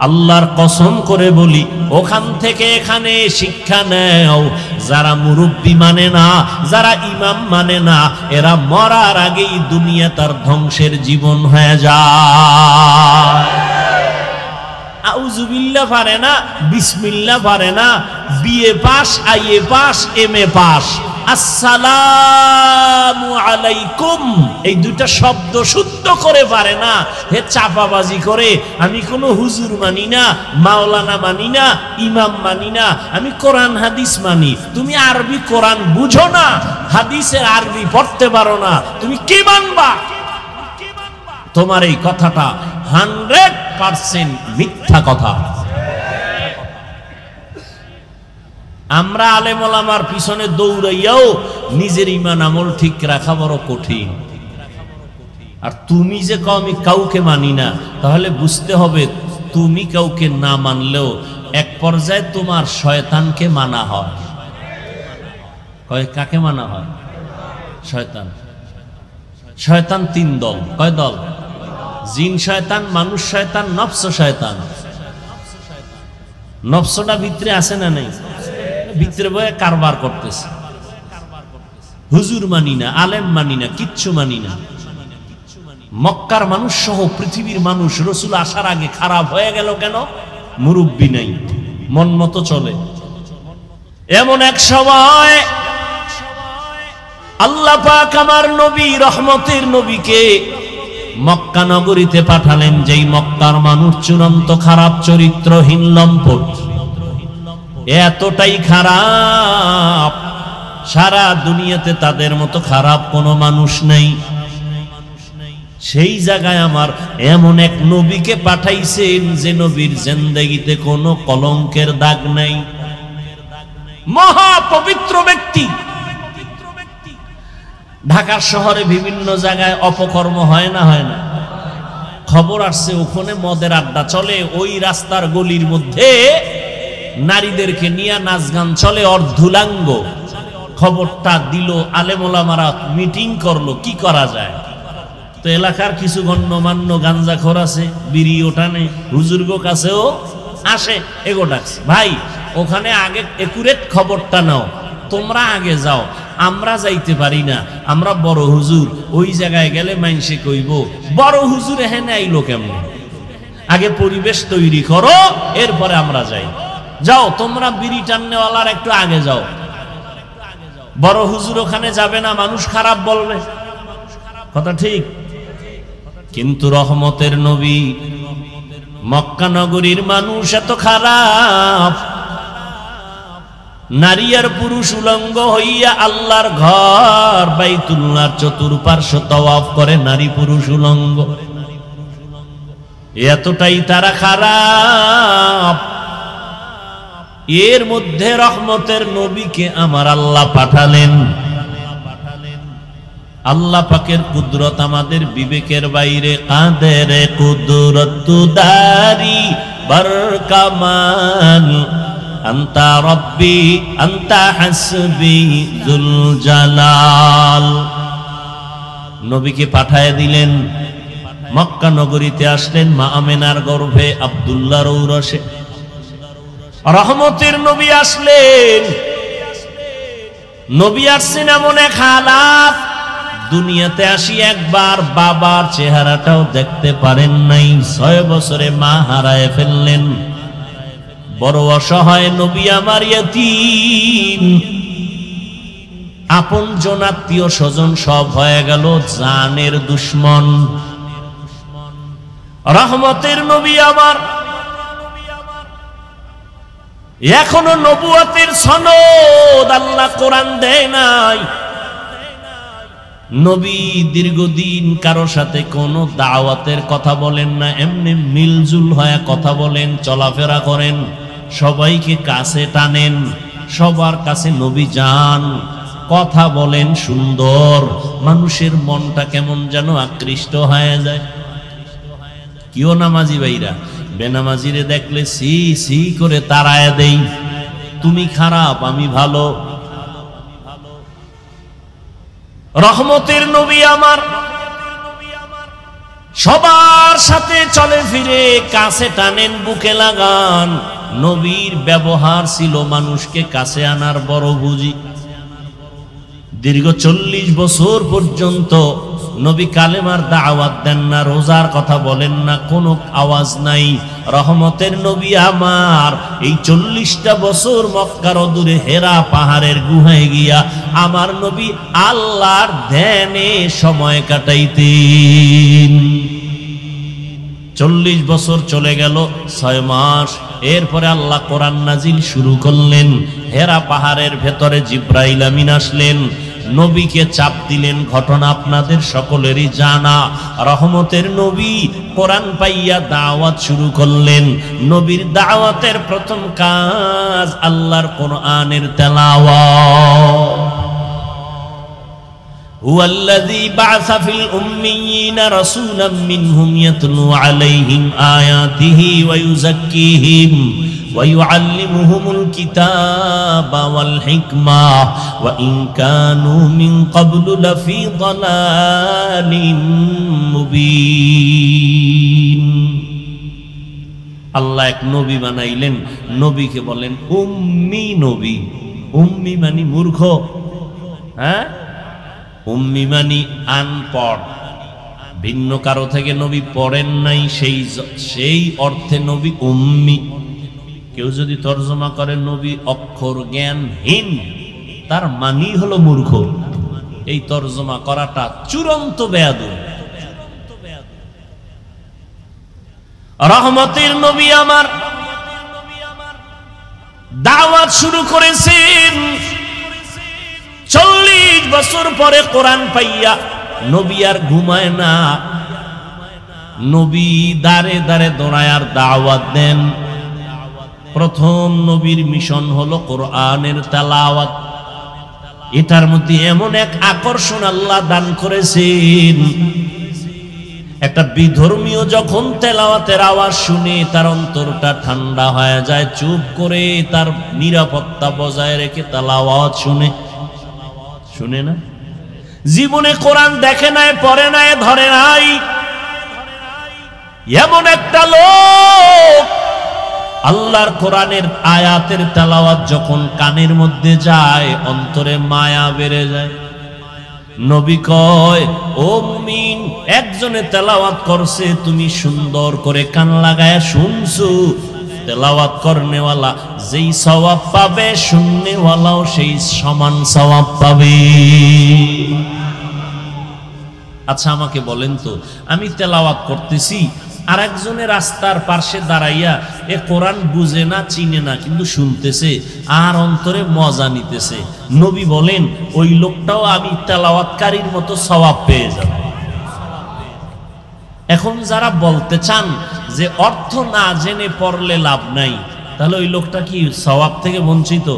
আল্লাহর কসম করে বলি, ওখান থেকে এখানে শিক্ষা নেও। যারা মুরব্বী মানে না, যারা ইমাম মানে না, এরা মরার আগেই দুনিয়া তার ধ্বংসের জীবন হয়ে যায়। আউযুবিল্লাহ পারে না, বিসমিল্লাহ পারে না, BA pass, IA pass, MA pass, আসসালামু আলাইকুম এই দুইটা শব্দ শুদ্ধ করে পারে না। হে চাপাবাজি করে, আমি কোনো হুজুর মানি না, মাওলানা মানি না, ইমাম মানি না, আমি কোরআন হাদিস মানি। তুমি আরবি কোরআন বুঝো না, হাদিসের আরবি পড়তে পারো না, তুমি কি মানবা? তোমার এই কথাটা 100% মিথ্যা কথা। আমরা আলেম ওলামার পিছনে দৌড়াইয়াও নিজের ঈমান আমল ঠিক রাখা বড় কঠিন। আর তুমি যে কও আমি কাউকে মানি না, তাহলে বুঝতে হবে তুমি কাউকে না মানলেও এক পর্যায়ে তোমার শয়তানকে মানা হয়। কয় কাকে মানা হয়? শয়তান। শয়তান তিন দল। কয় দল? জিন শয়তান, মানুষ শয়তান, নফস শয়তান। নফসটা ভিতরে আছে না নেই? ভিতরে বয়ে কারবার করতেছে। হুজুর মানি না, আলেম মানি না, কিচ্ছু মানি না। মক্কার মানুষ সহ পৃথিবীর মানুষ রসুল আসার আগে খারাপ হয়ে গেল কেন? মুরব্বি নাই, মন মতো চলে। এমন এক সময় আল্লাহ পাক আমার নবী রহমতের নবীকে মক্কা নগরীতে পাঠালেন, যেই মক্কার মানুষ চূড়ান্ত খারাপ চরিত্রহীন লম্পট, এতটাই খারাপ সারা দুনিয়াতে তাদের মতো খারাপ কোনো মানুষ নেই। সেই জায়গায় আমার এমন এক নবীকে পাঠাইছেন যে নবীর জিন্দেগিতে কোনো কলঙ্কের দাগ নাই, মহা পবিত্র ব্যক্তি। ঢাকার শহরে বিভিন্ন জায়গায় অপকর্ম হয় না, হয় না? খবর আসছে ওখানে মদের আড্ডা চলে, ওই রাস্তার গলির মধ্যে নারীদেরকে নিয়ে নাচ গান চলে অর্ধুলাঙ্গ। খবরটা দিল, আলেম ওলামারা মিটিং করলো কি করা যায়। তো এলাকার কিছু গণ্যমান্য গাঞ্জাখোর আছে, বিড়ি ওঠানে, হুজুর্গ কাছেও আসে, এগো ডাকছে, ভাই ওখানে আগে একুরেট খবরটা নাও, তোমরা আগে যাও, আমরা যাইতে পারি না, আমরা বড় হুজুর, ওই জায়গায় গেলে মাইনসে কইব বড় হুজুর এখানে আইলো কেমন, আগে পরিবেশ তৈরি করো, এরপরে আমরা যাই। যাও তোমরা বিড়ি টান্নেওয়ালার একটু আগে যাও, বড় হুজুর ওখানে যাবে না, মানুষ খারাপ বলবে, কথা ঠিক। কিন্তু রহমতের নবী, মক্কা নগরীর মানুষ এত খারাপ, নারী আর পুরুষ উলঙ্গ হইয়া আল্লাহর ঘর বাইতুল্লাহর চতুর্পার্শ্ব তওয়াফ করে নারী পুরুষ উলঙ্গ। এতটাই তারা খারাপ। এর মধ্যে রহমতের নবীকে আমার আল্লাহ পাঠালেন। আল্লাহ পাকের কুদরত আমাদের বিবেকের বাইরে, কাদের কুদরত দারি বরকামাল, আন্তা রব্বি আন্তা হাসবি যুল জালাল। নবীকে পাঠায় দিলেন, মক্কা নগরীতে আসলেন মা আমেনার গর্ভে আব্দুল্লাহর ঔরসে। রহমতের নবী আসলেন। নবী আসছেন এমন এক হালাত, দুনিয়াতে আসি একবার বাবার চেহারাটাও দেখতে পারেন নাই। 6 বছরে মা হারায় ফেললেন। বড় অসহায় নবী আমার ইয়তীম, আপন জন আত্মীয় স্বজন সব হয়ে গেল জানের দুশ্মন। রহমতের নবী আমার এখনো নবুয়তের সনদ আল্লাহ কোরআন দেয় নাই। নবী দীর্ঘদিন কারো সাথে কোনো দাওয়াতের কথা বলেন না, এমনি মিলজুল হয়ে কথা বলেন, চলাফেরা করেন, সবাইকে কাছে টানেন, সবার কাছে নবী যান, কথা বলেন সুন্দর, মানুষের মনটা কেমন যেন আকৃষ্ট হয়ে যায়। কিও নামাজি ভাইরা বেনামাজিরে দেখলে সি সি করে তাড়ায় দেই, তুমি খারাপ আমি ভালো। রহমতের নবী আমার সবার সাথে চলে ফিরে, কাছে টানেন, বুকে লাগান। নবীর ব্যবহার ছিল মানুষকে কাছে আনার বড় বুঝি। দীর্ঘ 40 বছর পর্যন্ত নবী কালেমার দাওয়াত দেন না, রোজার কথা বলেন না, কোনো আওয়াজ নাই। রহমতের নবী আমার এই 40টা বছর মক্কার অদূরে হেরা পাহাড়ের গুহায় গিয়া আমার নবী আল্লাহর ধ্যানে সময় কাটাইতেন। 40 বছর চলে গেল, 6 মাস। এরপরে আল্লাহ কোরআন নাজিল শুরু করলেন। হেরা পাহাড়ের ভেতরে জিব্রাইল আমিন আসলেন, নবীকে চাপ দিলেন। ঘটনা আপনাদের সকলেরই জানা। রহমতের নবী কোরআন পাইয়া দাওয়াত শুরু করলেন। নবীর দাওয়াতের প্রথম কাজ আল্লাহর কোরআনের তেলাওয়াত। হুয়াল্লাযী বা'আসা ফিল উম্মিয়িনা রাসূলাম মিনহুম ইয়াতলু আলাইহিম আয়াতিহি ওয়া ইউযাক্কিহিম ويعلمهم الكتاب والحكمة وإن كانوا من قبل لفي ضلال مبين। আল্লাহ এক নবী বানাইলেন, নবীকে বলেন উম্মি নবী। উম্মি মানে মূর্খ, হ্যাঁ, উম্মি মানে আনপড়। ভিন্ন কারো থেকে নবী পড়েন নাই, সেই অর্থে নবী উম্মি। কেউ যদি তর্জমা করে নবী অক্ষর জ্ঞানহীন, তার মানি হলো মূর্খ। এই তর্জমা করাটা চূড়ান্ত বেয়াদব। রহমতের নবী আমার দাওয়াত শুরু করেছেন 40 বছর পরে কোরআন পাইয়া। নবী আর ঘুমায় না, নবী দাঁড়ে দাঁড়ে দৌড়ায় আর দাওয়াত দেন। প্রথম নবীর মিশন হলো কোরআনের তেলাওয়াত। এটার মধ্যে এমন এক আকর্ষণ আল্লাহ দান করেছেন, একটা বিধর্মীয় যখন তেলাওয়াতের আওয়াজ শুনে তার অন্তরটা ঠান্ডা হয়ে যায়, চুপ করে তার নিরাপত্তা বজায় রেখে তেলাওয়াত শুনে না। জীবনে কোরআন দেখে নাই, পড়ে নাই, ধরে নাই, এমন একটা লোক আল্লাহর কোরআনের আয়াতের তেলাওয়াত যখন কানের মধ্যে যায়, অন্তরে মায়া বেড়ে যায়। নবী কয়, ও মুমিন, একজনে তেলাওয়াত করছে, তুমি সুন্দর করে কান লাগায় শুনছো। তেলাওয়াত করনেওয়ালা যেই সওয়াব পাবে, শুননেওয়ালাও সেই সমান সওয়াব পাবে। আচ্ছা আমাকে বলেন তো, আমি তেলাওয়াত করতেছি, আর একজনের রাস্তার পাশে দাঁড়াইয়া এ কোরআন বুঝে না, চিনে না, কিন্তু শুনতেছে আর অন্তরে মজা নিতেছে। নবী বলেন ওই লোকটাও আমি তেলাওয়াতকারীর মতো সওয়াব পেয়ে যাব। এখন যারা বলতে চান যে অর্থ না জেনে পড়লে লাভ নাই, তাহলে ওই লোকটা কি সওয়াব থেকে বঞ্চিত?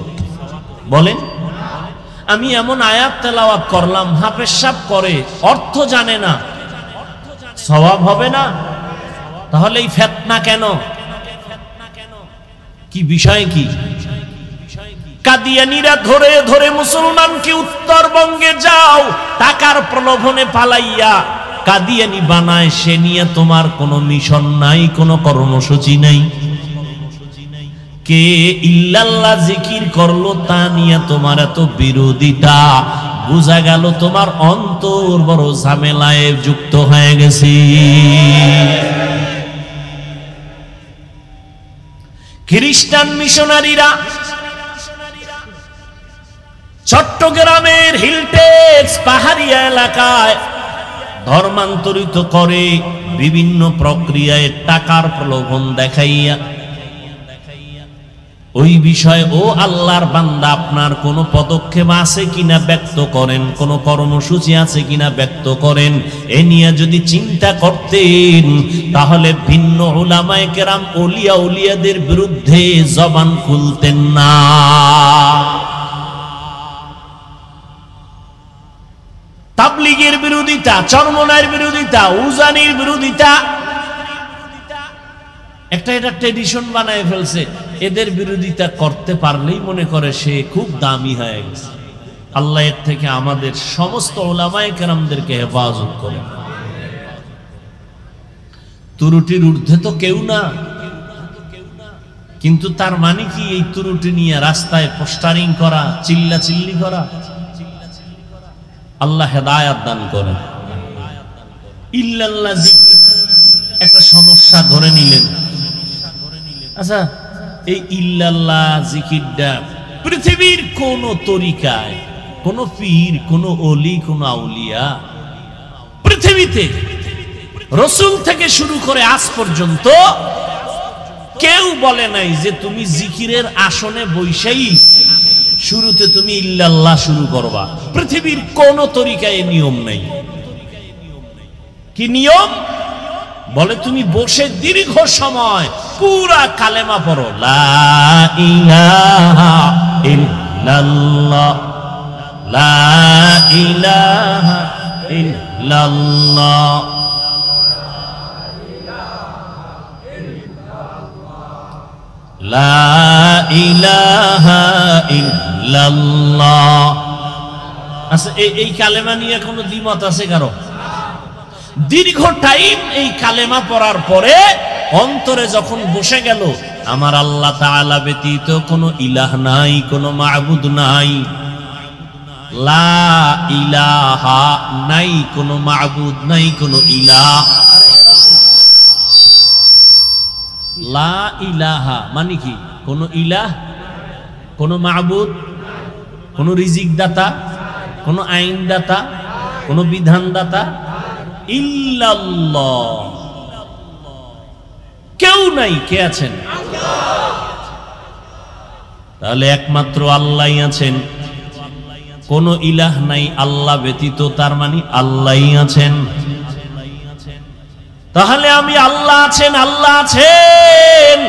বলেন, আমি এমন আয়াত তেলাওয়াত করলাম, হাফেজ সাহেব করে, অর্থ জানে না, সওয়াব হবে না? তাহলে এই ফিতনা কেন? কি বিষয় কি? কাদিয়ানীরা ধরে ধরে মুসলমানকে উত্তরবঙ্গে যাও টাকার প্রলোভনে পালাইয়া কাদিয়ানী বানায়, সে নিয়ে তোমার কোনো মিশন নাই, কোনো কর্মসূচি নাই। কে ইল্লাল্লাহ জিকির করলো, তা নিয়ে তোমার এত বিরোধিতা, বুঝা গেল তোমার অন্তর বড় ঝামেলায় যুক্ত হয়ে গেছে। খ্রিস্টান মিশনারিরা চট্টগ্রামের হিলটেক্স পাহাড়িয়া এলাকায় ধর্মান্তরিত করে বিভিন্ন প্রক্রিয়ায় টাকার প্রলোভন দেখাইয়া। ওই বিষয়ে ও আল্লাহর বান্দা, আপনার কোনো পদক্ষেপ আছে কিনা ব্যক্ত করেন, কোনো কর্মসূচি আছে কিনা ব্যক্ত করেন। এ নিয়ে যদি চিন্তা করতেন, তাহলে ভিন্ন উলামায়ে কেরাম, ওলিয়া উলিয়াদের বিরুদ্ধে জবান খুলতেন না। তাবলীগের বিরোধিতা, চরমনায়ের বিরোধিতা, উজানির বিরোধিতা, এটা ট্রেডিশন বানায় ফেলছে। এদের বিরোধিতা করতে পারলেই মনে করে সে খুব দামি হয়ে গেছে। আল্লাহ এর থেকে আমাদের সমস্ত উলামায়ে কেরামদেরকে হেফাজত করে। ত্রুটির ঊর্ধ্বে তো কেউ না, কিন্তু তার মানে কি এই ত্রুটি নিয়ে রাস্তায় পোস্টারিং করা, চিল্লাচিল্লি করা? আল্লাহ হেদায়াত দান করেন। ইল্লাল্লাহ জিকির একটা সমস্যা ধরে নিলেন। আচ্ছা, এই ইল্লাল্লাহ জিকিরটা পৃথিবীর কোন তরিকায়, কোন পীর, কোন ওলি, কোন আউলিয়া পৃথিবীতে রাসূল থেকে শুরু করে আজ পর্যন্ত কেউ বলে নাই যে তুমি জিকিরের আসনে বৈশাই শুরুতে তুমি ইল্লাল্লাহ শুরু করবা। পৃথিবীর কোন তরিকায় নিয়ম নাই। কি নিয়ম? বলে তুমি বসে দীর্ঘ সময় পুরা কালেমা পড়ো, লা ইলাহা ইল্লাল্লাহ, লা ইলাহা ইল্লাল্লাহ, লা ইলাহা ইল্লাল্লাহ। আচ্ছা, এই কালেমা নিয়ে কোনো দ্বিমত আছে কারো? দীর্ঘ টাইম এই কালেমা পড়ার পরে অন্তরে যখন বসে গেল আমার আল্লাহ তাআলা ব্যতীত কোনো ইলাহ নাই, কোনো মাবুদ নাই, লা ইলাহা নাই, কোনো মাবুদ নাই, কোনো ইলাহ। লা ইলাহা মানে কি? কোনো ইলাহ, কোনো মাবুদ, কোনো রিজিক দাতা, কোনো আইন দাতা, কোনো বিধান দাতা, ইল্লাল্লাহ, কেউ নাই। কে আছেন? তাহলে একমাত্র আল্লাহই আছেন, কোনো ইলাহ নাই আল্লাহ ব্যতীত, তার মানে আল্লাহই আছেন। তাহলে আমি আল্লাহ আছেন, আল্লাহ আছেন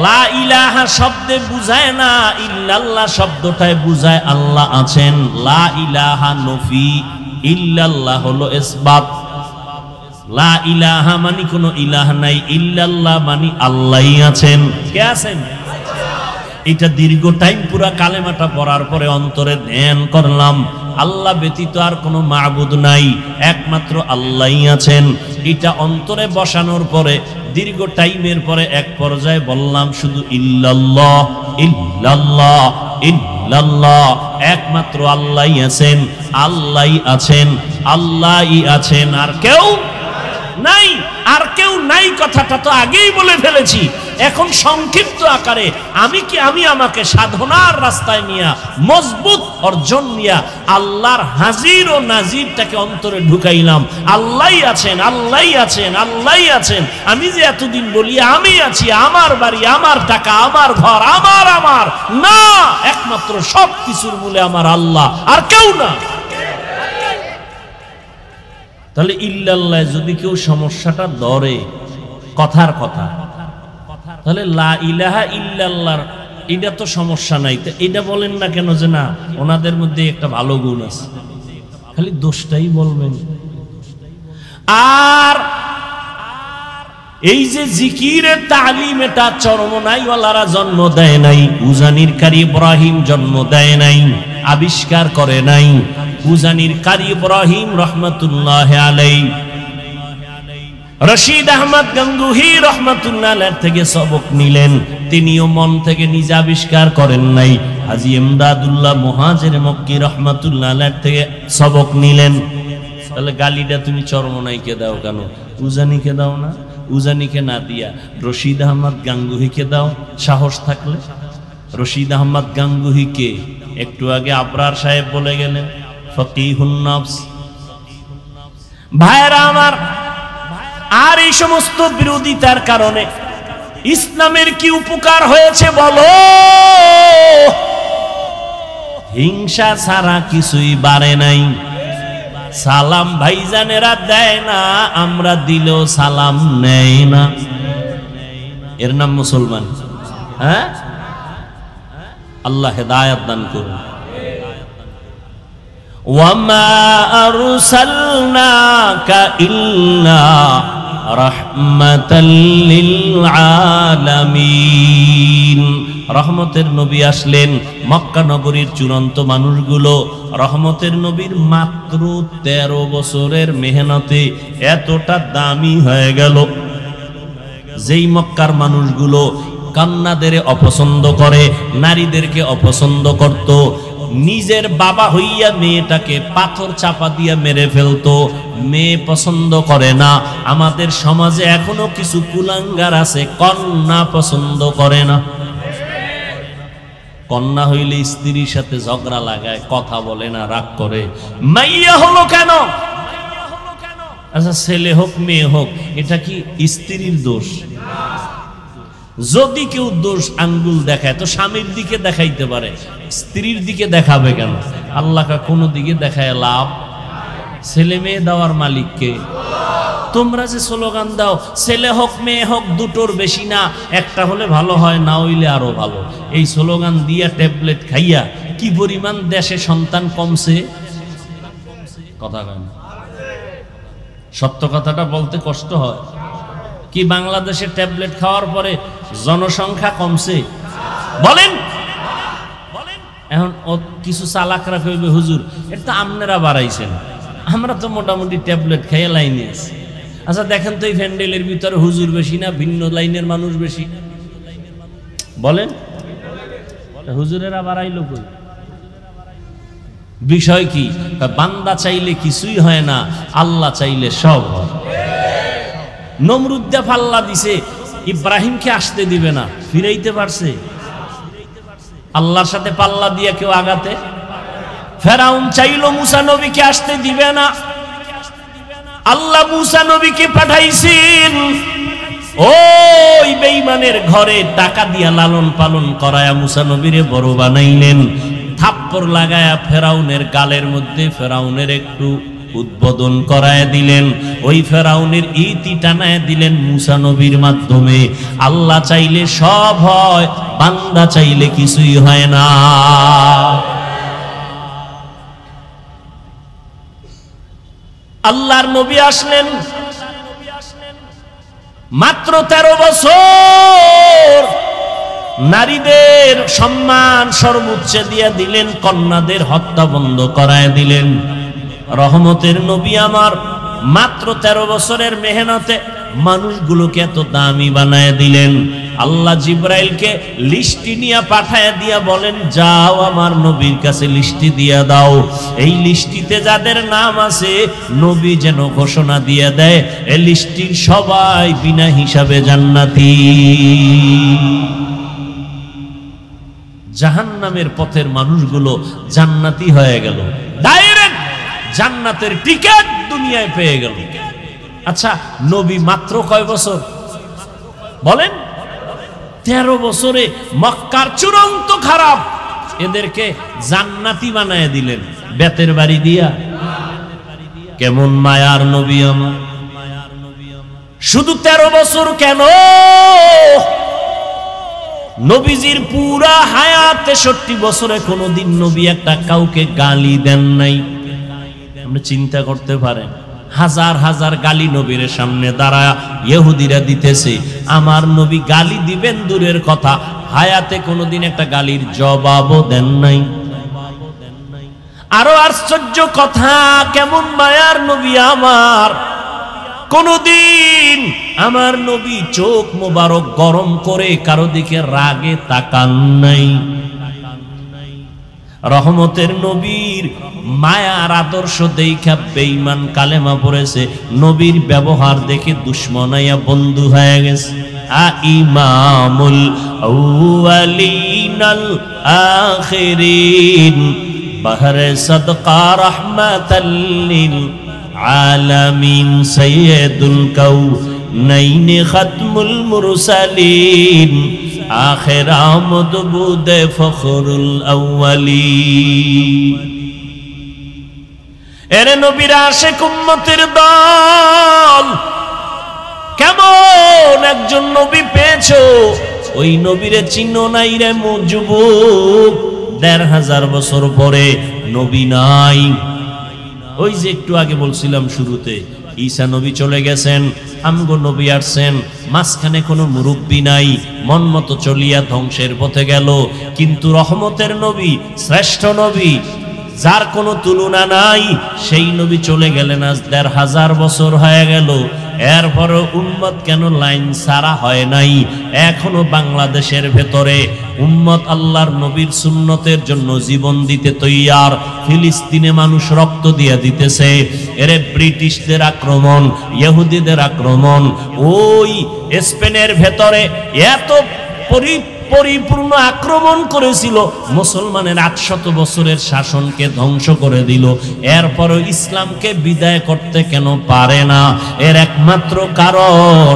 লা ইলাহা শব্দে বুঝায় না, ইল্লাল্লাহ শব্দটায় বুঝায় আল্লাহ আছেন। লা ইলাহা নফি, ইল্লাল্লাহ হলো ইসবাত। লা ইলাহা মানে কোনো ইলাহ নাই, ইল্লাল্লাহ মানে আল্লাহই আছেন। কে আছেন? এটা দীর্ঘ টাইম পুরা কালেমাটা পড়ার পরে অন্তরে ধ্যান করলাম, আল্লাহ ব্যতীত আর কোনো মাবুদ নাই, একমাত্র আল্লাহই আছেন। এটা অন্তরে বসানোর পরে দীর্ঘ টাইমের পরে এক পর্যায়ে বললাম শুধু ইল্লাল্লাহ, ইল্লাল্লাহ, ইল্লাল্লাহ, একমাত্র আল্লাহই আছেন, আল্লাহই আছেন, আল্লাহই আছেন, আর কেউ নাই। আর কেউ নাই কথাটা তো আগেই বলে ফেলেছি, এখন সংক্ষিপ্ত আকারে আমি আমাকে সাধনার রাস্তায় নিয়া, মজবুত অর্জন নিয়া আল্লাহর হাজির ও নাজিরটাকে অন্তরে ঢুকাইলাম। আল্লাহই আছেন, আল্লাহই আছেন, আল্লাহই আছেন। আমি যে এতদিন বলি আমি আছি, আমার বাড়ি, আমার টাকা, আমার ঘর, আমার আমার না, একমাত্র সব কিছুর মূলে আমার আল্লাহ, আর কেউ না। তাহলে ইল্লাল্লাহ যদি কেউ সমস্যাটা ধরে কথার কথা, তাহলে লা ইলাহা ইল্লাল্লাহ এটা তো সমস্যা নাই, তো এটা বলেন না কেন যে না ওনাদের মধ্যে একটা ভালো গুণ আছে? খালি দোষটাই বলবেন। আর এই যে জিকিরের তালিম, এটা চরমনাইওয়ালারা জন্ম দেয় নাই, উজানির কারি ইব্রাহিম জন্ম দেয় নাই, আবিষ্কার করে নাই। উজানির কারি ইব্রাহিম রহমাতুল্লাহ আলাইহি রশিদ আহমদ গঙ্গুহি রহমাতুল্লাহ আলাইহি থেকে সবক নিলেন, তিনিও মন থেকে নিজে আবিষ্কার করেন নাই। হাজী ইমদাদুল্লাহ মুহাজির মক্কি রহমাতুল্লাহ আলাইহি থেকে সবক নিলেন। তাহলে গালিটা তুমি চরমনাইকে দাও কেন? উজানিকে দাও না? উজানিকে না দিয়া রশিদ আহমদ গাঙ্গুহিকে দাও সাহস থাকলে। রশিদ আহমদ গাঙ্গুহিকে একটু আগে আবরার সাহেব বলে গেলেন ফকিহুন নফস। ভাইরা আমার, আর এই সমস্ত বিরোধিতার কারণে ইসলামের কি উপকার হয়েছে বলো? হিংসা ছাড়া কিছুই বাড়ে নাই। সালাম ভাইজানেরা দেয় না, আমরা দিলেও সালাম নেয় না, এর নাম মুসলমান? হ্যাঁ, আল্লাহ হেদায়েত দান করুন। ওয়ামা আরসালনাকা ইল্লা রাহমাতাল লিল আলামিন। রহমতের নবী আসলেন, মক্কা নগরীর চূড়ান্ত মানুষগুলো রহমতের নবীর মাত্র 13 বছরের মেহনতে এতটা দামি হয়ে গেল। যেই মক্কার মানুষগুলো কন্যাদের অপছন্দ করে, নারীদেরকে অপছন্দ করত, নিজের বাবা হইয়া মেয়েটাকে পাথর চাপা দিয়া মেরে ফেলতো, মেয়ে পছন্দ করে না। আমাদের সমাজে এখনো কিছু কুলাঙ্গার আছে, কন্যা পছন্দ করে না। কন্যা হইলে স্ত্রীর সাথে ঝগড়া লাগায়, কথা বলে না, রাগ করে। মাইয়া হলো কেন? আচ্ছা, ছেলে হোক মেয়ে হোক, এটা কি স্ত্রীর দোষ? যদি কেউ দোষ আঙ্গুল দেখায় তো স্বামীর দিকে দেখাইতে পারে, স্ত্রীর দিকে দেখাবে কেন? আল্লাহকে কোনো দিকে দেখায় লাভ? ছেলে মেয়ে দেওয়ার মালিককে। তোমরা যে স্লোগান দাও ছেলে হোক মেয়ে হোক দুটোর বেশি না, একটা হলে ভালো হয়, না হইলে আরো ভালো, এই স্লোগান দিয়া ট্যাবলেট খাইয়া কি পরিমাণ দেশে সন্তান কমছে। কথা কয় না, সত্য কথাটা বলতে কষ্ট হয়। কি বাংলাদেশে ট্যাবলেট খাওয়ার পরে জনসংখ্যা কমছে? বলেন। এখন কিছু চালাকরা কইবে হুজুর এটা আপনারা বাড়াইছেন, আমরা তো মোটামুটি ট্যাবলেট খাইয়ে লাইনে আছি। আচ্ছা দেখেন তো এই প্যান্ডেলের ভিতরে হুজুর বেশি না ভিন্ন লাইনের মানুষ বেশি? বলেন, হুজুরের আবার আইলো কই? বিষয় কি? বান্দা চাইলে কিছুই হয় না, আল্লাহ চাইলে সব হয়। নমরুদ্দে পাল্লা দিছে, ইব্রাহিমকে আসতে দিবে না, ফিরাইতে পারছে? আল্লাহর সাথে পাল্লা দিয়ে কেউ আগাতে? ফেরাউন চাইলো মুসা নবীকে আসতে দিবে না, আল্লাহ মুসা নবীকে পাঠাইছেন ওই বেঈমানের ঘরে টাকা দিয়া লালন পালন করায়া মুসা নবীরে বড় বানাইলেন। থাপ্পড় লাগায়া ফেরাউনের গালের মধ্যে ফেরাউনের একটু উদ্বোধন করায় দিলেন, ওই ফেরাউনের ইতি টানায় দিলেন মুসা নবীর মাধ্যমে। আল্লাহ চাইলে সব হয়, বান্দা চাইলে কিছুই হয় না। আল্লাহর নবী আসলেন মাত্র 13 বছর, নারীদের সম্মান সর্বোচ্চ দিয়া দিলেন, কন্যাদের হত্যা বন্ধ করায় দিলেন। রহমতের নবী আমার মাত্র 13 বছরের মেহনতে মানুষগুলোকে এত দামি বানায় দিলেন। আল্লাহ জিব্রাইলকে লিস্টি নিয়ে পাঠায় দিয়া বলেন, যাও আমার নবীর কাছে লিস্টি দিয়া দাও, এই লিস্টিতে যাদের নাম আছে নবী যেন ঘোষণা দিয়ে দেয় এই লিস্টির সবাই বিনা হিসাবে জান্নাতি। জাহান্নামের পথের মানুষগুলো জান্নাতি হয়ে গেল, ডাইরেক্ট জান্নাতের টিকিট দুনিয়ায় পেয়ে গেল। আচ্ছা নবী মাত্র কয় বছর বলেন? 13 বছরে মক্কার চূড়ান্ত খারাপ এদেরকে জান্নাতি বানায় দিলেন বেতের বাড়ি দিয়া। কেমন মায়ার নবী আমার! শুধু 13 বছর কেন, নবীজির পুরা হায়াত 63 বছরে কোনদিন নবী একটা কাউকে গালি দেন নাই। আপনি চিন্তা করতে পারেন, হাজার হাজার গালি নবীর সামনে দাঁড়ায় ইহুদিরা দিতেছে, আমার নবী গালি দিবেন দূরের কথা, হায়াতে কোনদিন একটা গালির জবাবও দেন নাই। আরো আশ্চর্য কথা, কেমন মায়ার নবী আমার! কোনদিন আমার নবী চোখ মোবারক গরম করে কারো দিকে রাগে তাকান নাই। রহমতের নবীর মায়ার আদর্শ দেখা বেঈমান কালেমা পড়েছে, নবীর ব্যবহার দেখে দুশমনাইয়া বন্ধু হয়ে গেছে। ইমামুল আউয়ালিনাল আখিরিন বাহরে সদকা রাহমাতাল লিল আলামিন সাইয়্যিদুল কাউনাইন খাতমুল মুরসালিন আখির আমদ বুদে ফখরুল আউয়ালিন। এরে নবীর আশিক উম্মতের দল, কেমন একজন নবী পেয়েছো, ওই নবীরে চিনো নাই রে যুবক? 1500 বছর পরে নবী নাই। ওই যে একটু আগে বলছিলাম শুরুতে, ঈসা নবী চলে গেছেন, আমগো নবী আসছেন, মাঝখানে কোনো মুরব্বী নাই, মন মতো চলিয়া ধ্বংসের পথে গেল। কিন্তু রহমতের নবী, শ্রেষ্ঠ নবী, যার কোনো তুলনা নাই, সেই নবী চলে গেলেন, আজ 1500 বছর হয়ে গেল। এরপরও উম্মত কেন লাইন ছাড়া হয় নাই? এখনো বাংলাদেশের ভেতরে উম্মত আল্লাহর নবীর সুন্নতের জন্য জীবন দিতে তৈয়ার। ফিলিস্তিনে মানুষ রক্ত দিয়ে দিতেছে। এরে ব্রিটিশদের আক্রমণ, ইহুদিদের আক্রমণ, ওই স্পেনের ভেতরে এত পরিপূর্ণ আক্রমণ করেছিল, মুসলমানের 800 বছরের শাসনকে ধ্বংস করে দিল। এরপরও ইসলামকে বিদায় করতে কেন পারে না? এর একমাত্র কারণ,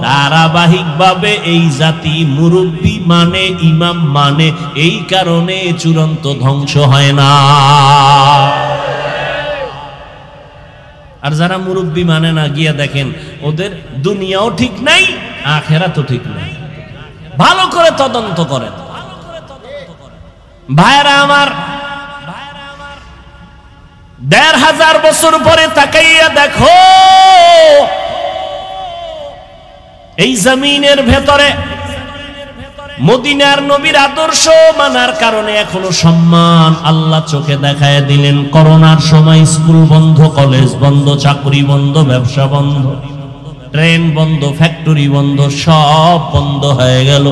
ধারাবাহিকভাবে এই জাতি মুরব্বী মানে, ইমাম মানে, এই কারণে চূড়ান্ত ধ্বংস হয় না। আর যারা মুরব্বী মানে না, গিয়া দেখেন ওদের দুনিয়াও ঠিক নাই, আখিরাতও ঠিক নাই। ভালো করে তদন্ত করেন ভাইরা আমার। 1500 বছর পরে তাকাইয়া দেখো, এই জমিনের ভেতরে মদিনার নবীর আদর্শ মানার কারণে এখনো সম্মান আল্লাহ চোখে দেখায় দিলেন। করোনার সময় স্কুল বন্ধ, কলেজ বন্ধ, চাকরি বন্ধ, ব্যবসা বন্ধ, ট্রেন বন্ধ, ফ্যাক্টরি বন্ধ, সব বন্ধ হয়ে গেল,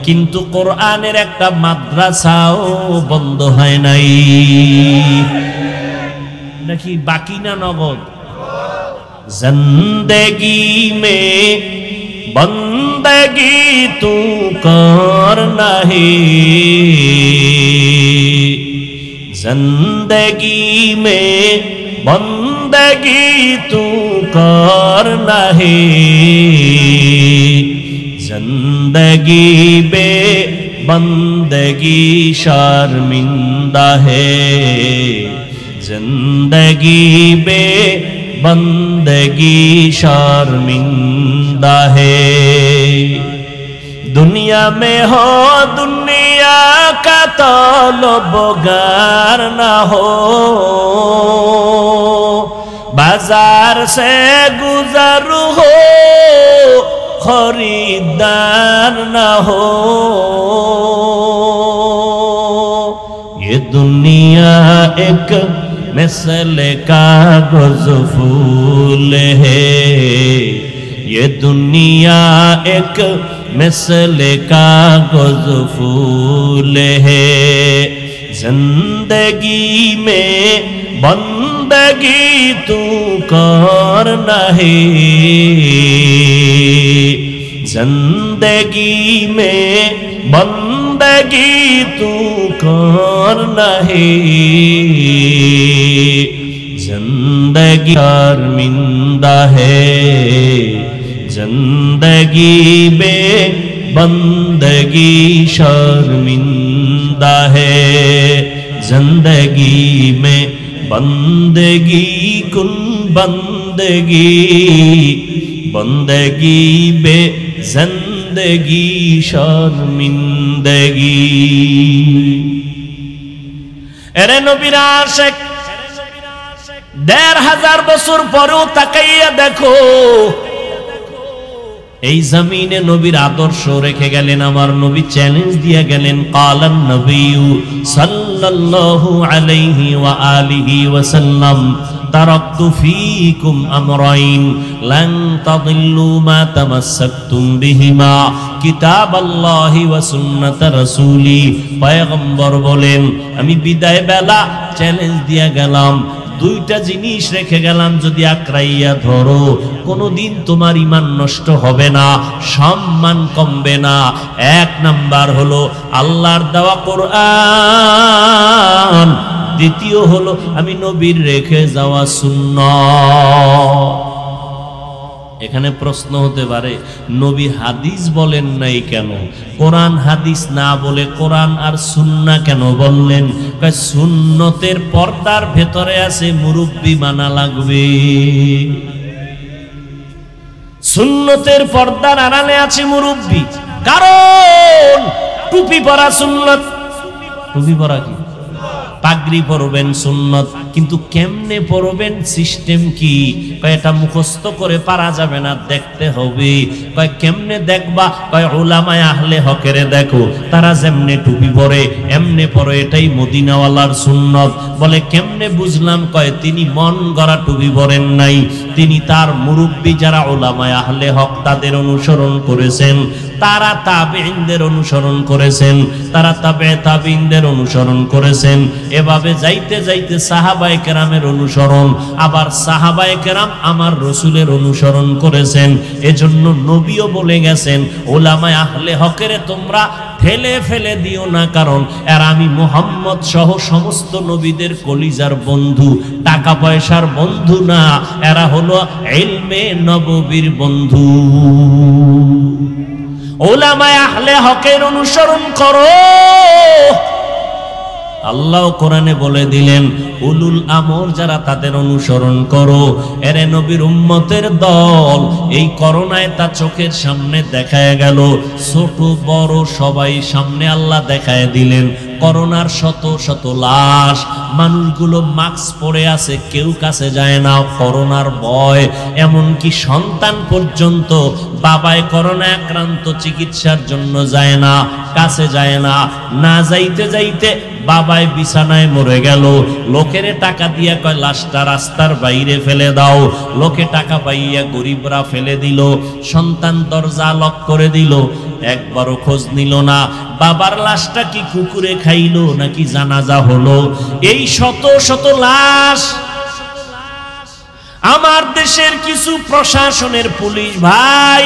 কিন্তু কোরআনের একটা মাদ্রাসাও বন্ধ হয় নাই। নাকি বাকি না নগদ? জিন্দেগি মে বন্দগি তু করনা হে, जिंदगी में बंदगी तू करना है, जिंदगी बे बंदगी शर्मिंदा है, जिंदगी बे बंदगी शर्मिंदा है। दुनिया में हो दुनिया का तलबगार न हो, बाजार से गुजर हो खरीदार न हो। ये दुनिया एक मिसल कागज फूल है, ये दुनिया एक मिसल कागज फूल है, जिंदगी में बंदगी तू करना है, जिंदगी में बंदगी तू करना है, जिंदगी शर्मिंदा है, जिंदगी में बंदगी शर्मिंदा है, जिंदगी में बंदगी कुन बंदगी, बंदगी बे जिंदगी शर्मिंदगी। এরে নবীর আশিক ১৫০০ বছর পরেও তাকাইয়া দেখো, এই জমিনে নবীর আদর্শ রেখে গেলেন। আমার নবী চ্যালেঞ্জ দিয়ে গেলেন, কালান নবিয়্যু সাল্লাল্লাহু আলাইহি ওয়া আলিহি ওয়াসাল্লাম, তারাকতু ফীকুম আমরাইন লান তাদিল্লু মা তামাসসাকতুম বিহিমা, কিতাবাল্লাহি ওয়া সুন্নাত রাসূলি। পয়গম্বর বলেন, আমি বিদায় বেলা চ্যালেঞ্জ দিয়ে গেলাম, দুইটা জিনিস রেখে গেলাম, যদি আঁকড়াইয়া ধরো কোনদিন তোমার ঈমান নষ্ট হবে না, সম্মান কমবে না। এক নাম্বার হলো আল্লাহর দেওয়া কোরআন, দ্বিতীয় হলো আমি নবীর রেখে যাওয়া সুন্নাত। এখানে প্রশ্ন হতে পারে, নবী হাদিস বলেন নাই কেন? কোরআন হাদিস না বলে কোরআন আর সুন্নাহ কেন বললেন? সুন্নতের পর্দার ভেতরে আছে মুরব্বি মানা লাগবে, সুন্নতের পর্দার আড়ালে আছে মুরব্বি। কারণ টুপি পরা সুন্নত, টুপি পরা কি? পাগড়ি পরবেন সুন্নত, কিন্তু কেমনে পরবেন, সিস্টেম কি? এটা মুখস্থ করে পারা যাবে না, দেখতে হবে। কেমনে দেখবা? উলামায়ে আহলে হকের দেখো, তারা যেমনে টুপি পরে এমনে পরে, এটাই মদিনাওয়ালার সুন্নত। বলে কেমনে বুঝলাম? তিনি মন গড়া টুপি পরেন নাই, তিনি তার মুরব্বি যারা উলামায়ে আহলে হক তাদের অনুসরণ করেছেন, তারা তাবেঈনদের অনুসরণ করেছেন, তারা তাবেঈনদের অনুসরণ করেছেন। এভাবে যাইতে যাইতে সাহাবায়ে কেরামের অনুসরণ, আবার সাহাবায়ে কেরাম আমার রাসূলের অনুসরণ করেছেন। এজন্য নবীও বলে গেছেন, উলামায়ে আহলে হকের তোমরা ঠেলে ফেলে দিও না, কারণ এরা আমি মুহাম্মদ সহ সমস্ত নবীদের কলিজার বন্ধু, টাকা পয়সার বন্ধু না, এরা হলো ইলমে নববীর বন্ধু। উলামায়ে আহলে হকের অনুসরণ করো। আল্লাহ কোরআনে বলে দিলেন, উলুল আমর যারা তাদের অনুসরণ করো। এরে নবীর উম্মতের দল, এই করোনায় তা চোখের সামনে দেখায় গেল, ছোট বড় সবাই সামনে আল্লাহ দেখায় দিলেন। করোনার শত শত লাশ, মানুষগুলো মাস্ক পরে আছে, কেউ কাছে যায় না, করোনার ভয়। এমনকি সন্তান পর্যন্ত বাবায় করোনা আক্রান্ত চিকিৎসার জন্য যায় না, কাছে যায় না। না যাইতে যাইতে বাবায় বিছানায় মরে গেল। লোকেরে টাকা দিয়া কয় লাশটা রাস্তার বাইরে ফেলে দাও। লোকে টাকা পাইয়া গরিবরা ফেলে দিল। সন্তান দরজা লক করে দিল। একবারও খোঁজ নিল না বাবার লাশটা কি কুকুরে খাইলো নাকি জানাজা হলো। এই শত শত লাশ আমার দেশের কিছু প্রশাসনের পুলিশ ভাই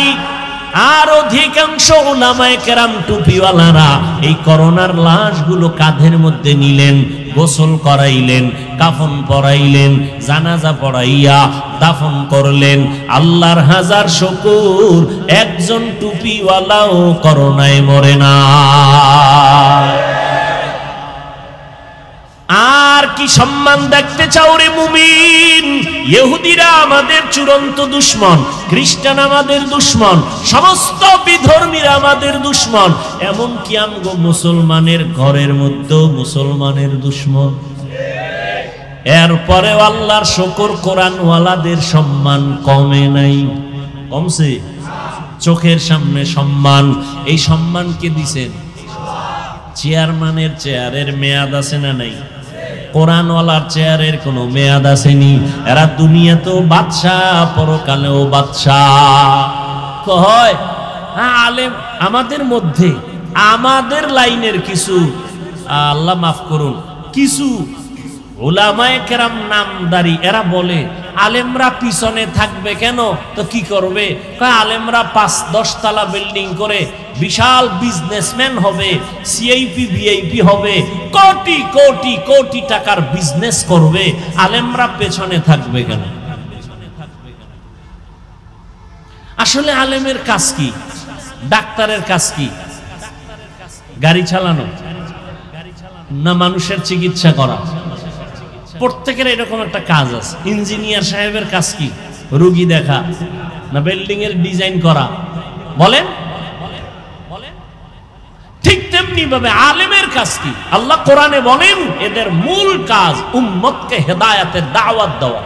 আর অধিকাংশ উলামায়ে কেরাম টুপিওয়ালারা এই করোনার লাশগুলো কাঁধের মধ্যে নিলেন, গোসল করাইলেন, কাফন পরাইলেন, জানাজা পড়াইয়া দাফন করলেন। আল্লাহর হাজার শুকর, একজন টুপিওয়ালাও করোনায় মরে না। আর কি সম্মান দেখতে চাও রে মুমিন? ইহুদিরা আমাদের চূড়ান্ত দুশমন, খ্রিস্টান আমাদের দুশমন, সমস্ত বিধর্মীরা আমাদের দুশমন, এমনকি আমগো মুসলমানের ঘরের মধ্যেও মুসলমানের দুশমন। এরপরে আল্লাহর শুকর, কোরআনওয়ালাদের সম্মান কমে নাই, কমছে। চোখের সামনে সম্মান, এই সম্মান কে দিছেন? চেয়ারম্যানের চেয়ারের মেয়াদ আছে না নাই? কোরআনওয়ালার চেয়ারের কোনো মেয়াদ আসেনি। এরা দুনিয়াতেও বাদশাহ, পরকালেও বাদশাহ। কয় আলেম আমাদের মধ্যে, আমাদের লাইনের কিছু, আল্লাহ মাফ করুন, কিছু উলামায়ে কেরাম নামদারি, এরা বলে আলেমরা পিছনে থাকবে কেন? তো কি করবে? আলেমরা 5-10 তলা বিল্ডিং করে বিশাল বিজনেসম্যান হবে, সিআইপি ভিআইপি হবে, কোটি কোটি কোটি টাকার বিজনেস করবে, আলেমরা পেছনে থাকবে কেন? আসলে আলেমের কাজ কি? ডাক্তারের কাজ কি? গাড়ি চালানো না মানুষের চিকিৎসা করা? প্রত্যেকের এরকম একটা কাজ আছে। ইঞ্জিনিয়ার সাহেবের কাজ কি? রোগী দেখা না বিল্ডিং এর ডিজাইন করা? বলেন। ঠিক তেমনি ভাবে আলেমের কাজ কি? আল্লাহ কোরআনে বলেন এদের মূল কাজ উম্মতকে হেদায়েতের দাওয়াত দেওয়া।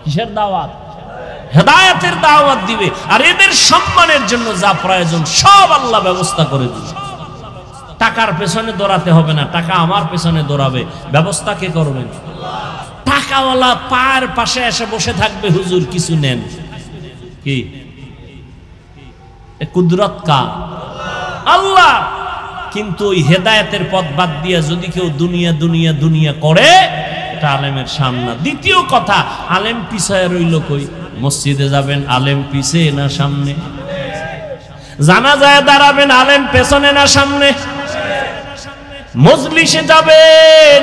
কিসের দাওয়াত? হেদায়েতের দাওয়াত দিবে। আর এদের সম্মানের জন্য যা প্রয়োজন সব আল্লাহ ব্যবস্থা করে দিবে। টাকার পেছনে দৌড়াতে হবে না, টাকা আমার পেছনে দৌড়াবে। ব্যবস্থা কে করবেন? টাকাওয়ালা পায়ের পাশে এসে বসে থাকবে, হুজুর কিছু নেন। কি কুদরত কা? আল্লাহ। কিন্তু ওই হেদায়েতের পথ বাদ দিয়ে যদি কেউ দুনিয়া দুনিয়া দুনিয়া করে, এটা আলেমের সামনে। দ্বিতীয় কথা, আলেম পিছায় রইল কই? মসজিদে যাবেন, আলেম পিছে না সামনে? জানাজায় দাঁড়াবেন, আলেম পেছনে না সামনে? মজলিসে যাবেন,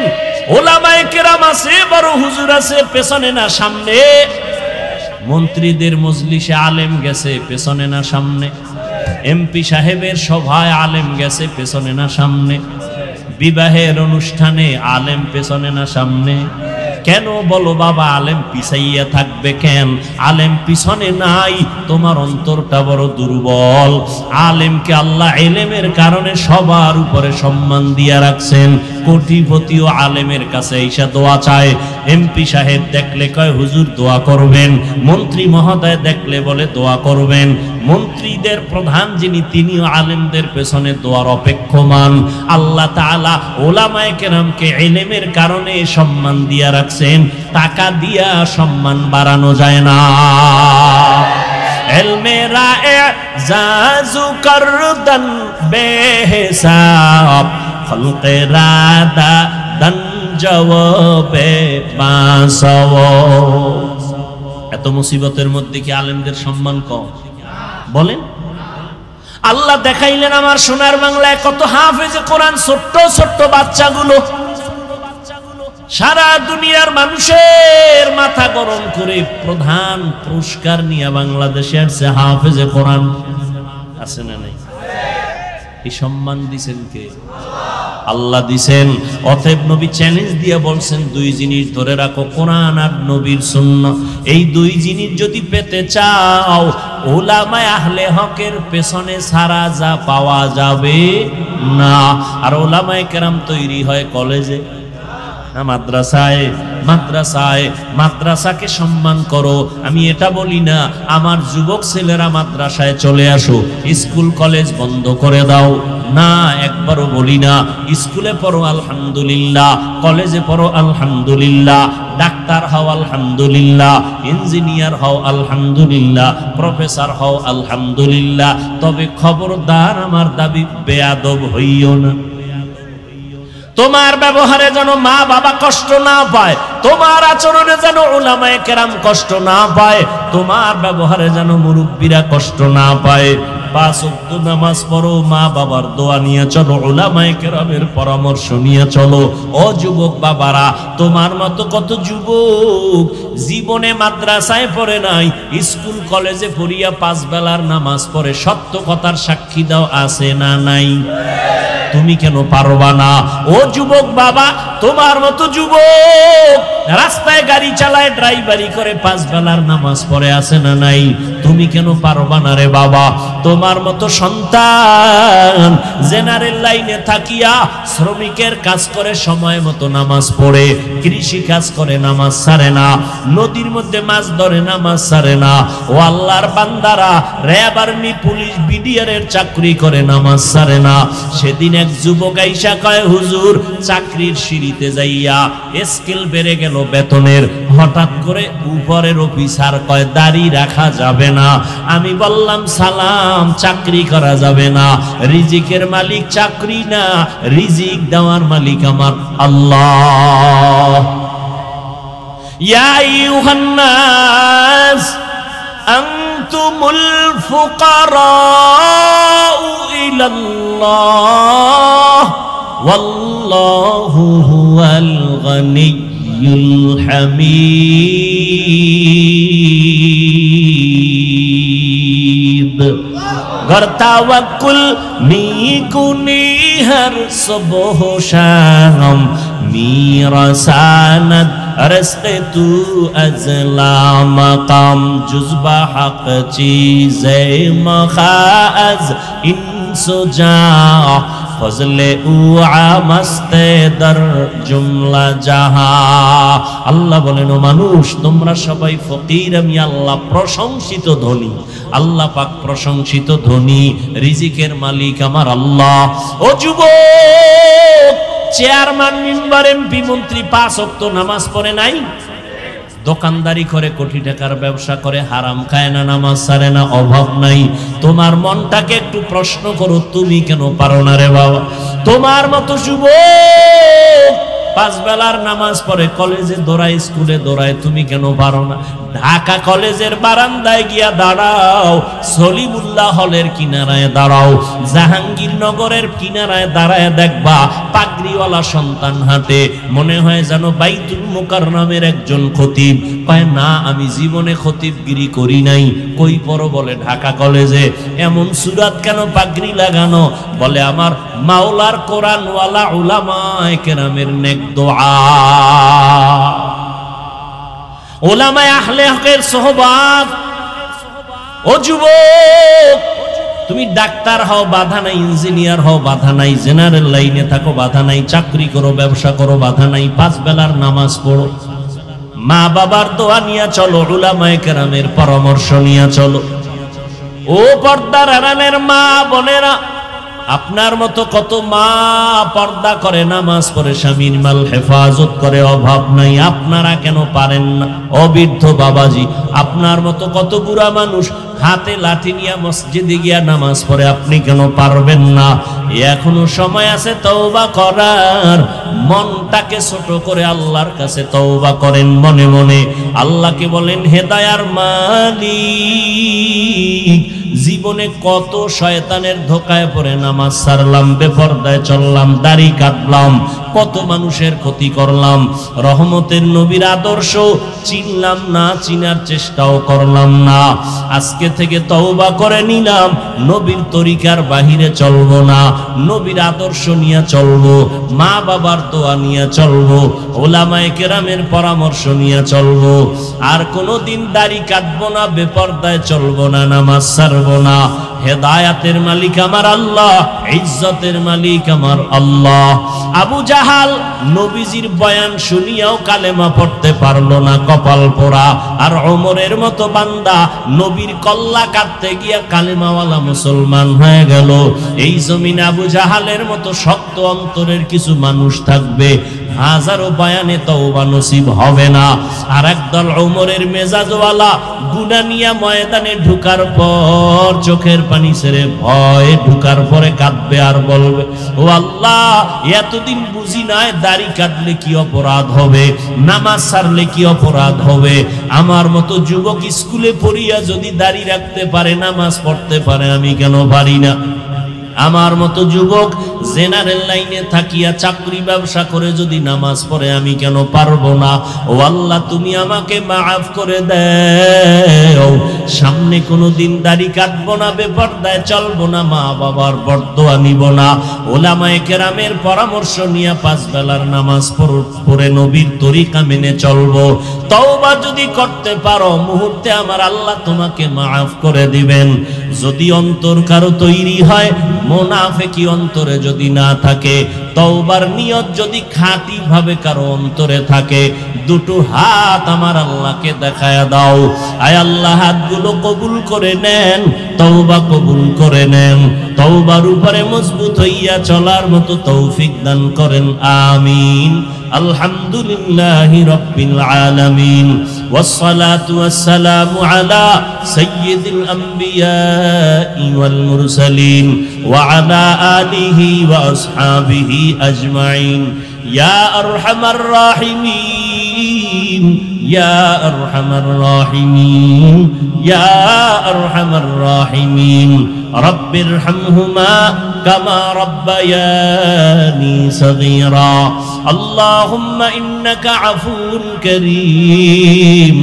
ওলামায়ে কেরাম আছে, বড় হুজুর আছে, পেছনে না সামনে? মন্ত্রীদের মজলিসে আলেম গেছে, পেছনে না সামনে? এমপি সাহেবের সভায় আলেম গেছে, পেছনে না সামনে? বিবাহের অনুষ্ঠানে আলেম পেছনে না সামনে? কেন বলো বাবা, আলেম পিছাইয়া থাকবে কেন? আলেম পিছনে নাই, তোমার অন্তরটা বড় দুর্বল। আলেমকে আল্লাহ ইলমের কারণে সবার উপরে সম্মান দিয়া রাখছেন। কোটিপতিও আলেমের কাছে এসে দোয়া চায়। এমপি সাহেব দেখলে কয় হুজুর দোয়া করবেন, মন্ত্রী মহোদয় দেখলে বলে দোয়া করবেন। মন্ত্রীদের প্রধান যিনি, তিনিও আলেমদের পেছনে দোয়ার অপেক্ষমান। আল্লাহ তাআলা উলামায়ে কেরামকে ইলমের কারণে সম্মান দিয়া রাখছেন। টাকা দিয়া সম্মান বাড়ানো যায় না। ইলমেরা এজাজু করদান বেহিসাব, খলকেরা দান জওয়াবে বাসব। এত মুসিবতের মধ্যে কি আলেমদের সম্মান কম? বলেন। আল্লাহ দেখাইলেন আমার সোনার বাংলায় কত হাফেজে কোরআন, ছোট্ট ছোট্ট বাচ্চাগুলো সারা দুনিয়ার মানুষের মাথা গরম করে প্রধান পুরস্কার নিয়ে বাংলাদেশে আসছে। হাফেজে কোরআন আছে না নাই? এই সম্মান দিছেন কে? আল্লাহ দিছেন। অতএব নবী চ্যালেঞ্জ দিয়ে বলছেন, দুই জিনিস ধরে রাখো, কোরআন আর নবীর সুন্নাহ। এই দুই জিনিস যদি পেতে চাও, উলামায়ে আহলে হকের পেছনে ছাড়া যা পাওয়া যাবে না। আর উলামায়ে কেরাম তৈরি হয় কলেজে, মাদ্রাসাকে সম্মান করো। আমি এটা বলি না আমার যুবক ছেলেরা মাদ্রাসায় চলে আসো, স্কুল কলেজ বন্ধ করে দাও, না, একবারও বলি না। স্কুলে পড়ো আলহামদুলিল্লাহ, কলেজে পড়ো আলহামদুলিল্লাহ, ডাক্তার হও আলহামদুলিল্লাহ, ইঞ্জিনিয়ার হও আলহামদুলিল্লাহ, প্রফেসর হও আলহামদুলিল্লাহ। তবে খবরদার আমার দাবি বেয়াদব হইও না। তোমার ব্যবহারে যেন মা বাবা কষ্ট না পায়, তোমার আচরণে যেন উলামায়ে কেরাম কষ্ট না পায়, তোমার ব্যবহারে যেন মুরব্বীরা কষ্ট না পায়। 5 ওয়াক্ত নামাজ পড়ো, মা বাবার দোয়া নিয়ে চলো, উলামায়ে কেরামের পরামর্শ নিয়ে চলো। ও যুবক বাবারা, তোমার মতো কত যুবক জীবনে মাদ্রাসায় পড়ে নাই, স্কুল কলেজে পড়িয়া 5 বেলার নামাজ পড়ে। সত্য কথার সাক্ষী দাও, আছে না নাই? তুমি কেন পারবা না? ও যুবক বাবা, তোমার মতো যুবক রাস্তায় গাড়ি চালায়, ড্রাইভারি করে, 5 বেলার নামাজ পড়ে, আছে না নাই? তুমি কেন পারবা না রে বাবা? তোমার মতো সন্তান জেনারেল লাইনে থাকিয়া শ্রমিকের কাজ করে, সময় মতো নামাজ পড়ে, কৃষি কাজ করে, নামাজ ছাড়ে না, নদীর মধ্যে মাছ ধরে, নামাজ ছাড়ে না। ও আল্লাহর বান্দারা, র্যাব, আর্মি, পুলিশ, বিডিআরের চাকরি করে, নামাজ ছাড়ে না। সেদিন এক যুবক আইসা কয়, হুজুর চাকরির সিঁড়িতে যাইয়া স্কেল বেড়ে গেল বেতনের, হঠাৎ করে উপরের অফিসার কয় দাড়ি রাখা যাবে না। আমি বললাম সালাম, চাকরি করা যাবে না, রিজিকের মালিক চাকরি না, রিজিক দেওয়ার মালিক আমার আল্লাহ। ইয়া আইয়ুহান নাস আনতুমুল ফুকারাউ ইলাল্লাহ ওয়াল্লাহু হুয়াল গনিয়্যুল হামিদ। गर तवक्कुल मीकुनी हर सुबह शाम, मीरसानत रस्ते तू अजला मकाम, जुज़्बा हक चीज़े मखाज इंसुजा, ফজলে উআ মস্তে দর জুমলা জাহা। আল্লাহ বলেন, ও মানুষ, তোমরা সবাই ফকির, আমি আল্লাহ প্রশংসিত ধনী। আল্লাহ পাক প্রশংসিত ধনী, রিজিকের মালিক আমার আল্লাহ। ও যুবক, চেয়ারম্যান, মেম্বার, এমপি, মন্ত্রী 5 ওয়াক্ত নামাজ পড়ে নাই, দোকানদারি করে, কোটি টাকার ব্যবসা করে, হারাম খায় না, নামাজ ছাড়ে না, অভাব নাই। তোমার মনটাকে একটু প্রশ্ন করো, তুমি কেন পারো না রে বাবা? তোমার মতো যুবক 5 বেলার নামাজ পড়ে, কলেজে দৌড়ায়, স্কুলে দৌড়ায়, তুমি কেন পারো না? ঢাকা কলেজের বারান্দায় গিয়া দাঁড়াও, সলিমুল্লাহ হলের কিনারায় দাঁড়াও, জাহাঙ্গীরনগরের কিনারায় দাঁড়ায় দেখবা পাগড়িওয়ালা সন্তান হাঁটে, মনে হয় যেন বাইতুল মুকাররমের একজন খতিব। কয় না, আমি জীবনে খতিবগিরি করি নাই। কই পড়ো? বলে ঢাকা কলেজে। এমন সুরাত কেন পাগড়ি লাগানো? বলে আমার মাওলার কোরআনওয়ালা উলামায়ে কেরামের নেক দোয়া, উলামায়ে আহলে হকের সোহবাত। ও যুবক, তুমি ডাক্তার হও, বাধা নাই, ইঞ্জিনিয়ার হও, বাধা নাই, জেনারেল লাইনে থাকো, বাধা নাই, চাকরি করো, ব্যবসা করো, বাধা নাই, 5 বেলার নামাজ পড়ো, মা বাবার দোয়া নিয়ে চলো, উলামায়ে কেরামের পরামর্শ নিয়ে চলো। ও পর্দার আড়ালের মা বোনেরা, আপনার মতো কত মা পর্দা করে, নামাজ পড়ে, স্বামীর মাল হেফাজত করে, অভাব নাই, আপনারা কেন পারেন না? অবৃদ্ধ বাবাজি, আপনার মতো কত বুড়া মানুষ হাতে লাঠি নিয়ে মসজিদে গিয়া নামাজ পড়ে, আপনি কেন পারবেন না? এখনো সময় আছে তওবা করার। মনটাকে ছোট করে আল্লাহর কাছে তওবা করেন মনে মনে। আল্লাহকে বলেন, হে দয়ার মালিক, জীবনে কত শয়তানের ধোকায় পড়ে নামাজ ছাড়লাম, বেপরদায় চললাম, দাড়ি কাটলাম, কত মানুষের ক্ষতি করলাম, রহমতের নবীর আদর্শ চিনলাম না, চিনার চেষ্টাও করলাম না। আজকে থেকে তওবা করে নিলাম, নবীর তরিকার বাহিরে চলবো না, নবীর আদর্শ নিয়ে চলবো, মা বাবার দোয়া নিয়ে চলবো, উলামায়ে কেরামের পরামর্শ নিয়ে চলবো। আর কোনোদিন দাড়ি কাটবো না, বেপরদায় চলবো না, নামাজ ছাড়বো পারবো না। হেদায়াতের মালিক আমার আল্লাহ, ইজ্জতের মালিক আমার আল্লাহ। আবু জাহাল নবীজির বয়ান শুনিয়াও কালেমা পড়তে পারলো না, কপাল পোড়া। আর ওমরের মতো বান্দা নবীর কল্লা কাটতে গিয়া কালেমাওয়ালা মুসলমান হয়ে গেল। এই জমিনে আবু জাহালের মতো শক্ত অন্তরের কিছু মানুষ থাকবে, হাজারো বয়ানে তওবা নসিব হবে না। আর একদল ওমরের মেজাজওয়ালা গুনাহ নিয়া ময়দানে ঢুকার পর চোখের পানি ছেড়ে ভয় ঢুকার পরে কাঁদবে আর বলবে, ও আল্লাহ, এতদিন বুঝি নাই দাড়ি কাটলে কি অপরাধ হবে, নামাজ ছাড়লে কি অপরাধ হবে। আমার মতো যুবক স্কুলে পড়িয়া যদি দাড়ি রাখতে পারে, নামাজ পড়তে পারে, আমি কেন পারি না? আমার মতো যুবক জেনারেল লাইনে থাকিয়া চাকরি ব্যবসা করে যদি নামাজ পড়ে, আমি কেন পারবো না? ও আল্লাহ, তুমি আমাকে মাফ করে দাও। সামনে কোনো দিন দাড়ি কাটবো না, বেপরদায় চলবো না, মা বাবার বরদোয়া নিব না, ওলামায়ে কেরামের পরামর্শ নিয়ে 5 বেলার নামাজ পড়ে নবীর তরিকা মেনে চলবো। তওবা যদি করতে পারো, মুহূর্তে আমার আল্লাহ তোমাকে মাফ করে দিবেন। যদি অন্তর কারো তৈরি হয়, মুনাফিকি অন্তরে যদি না থাকে, তওবার নিয়ত যদি খাঁটি ভাবে কারো অন্তরে থাকে, দুটো হাত আমার আল্লাহকে দেখায়া দাও। আয় আল্লাহ, হাতগুলো কবুল করে নেন, তওবা কবুল করে নেন, তওবার উপরে মজবুত হইয়া চলার মতো তৌফিক দান করেন, আমিন। আলহামদুলিল্লাহি রাব্বিল আলামিন, ওয়াসসালাতু ওয়াসসালামু আলা সাইয়্যিদিল আমবিয়াই ওয়াল মুরসালিন ওয়া আলা আলিহি ওয়া আসহাবিহি আজমাইন। ইয়া আরহামার রাহিমিন, ইয়া আরহামার রাহিমিন, ইয়া আরহামার রাহিমিন। রব্বিরহামহুমা কামা রাব্বায়ানি সগীরা। আল্লাহুম্মা ইন্নাকা আফুউন কারীম,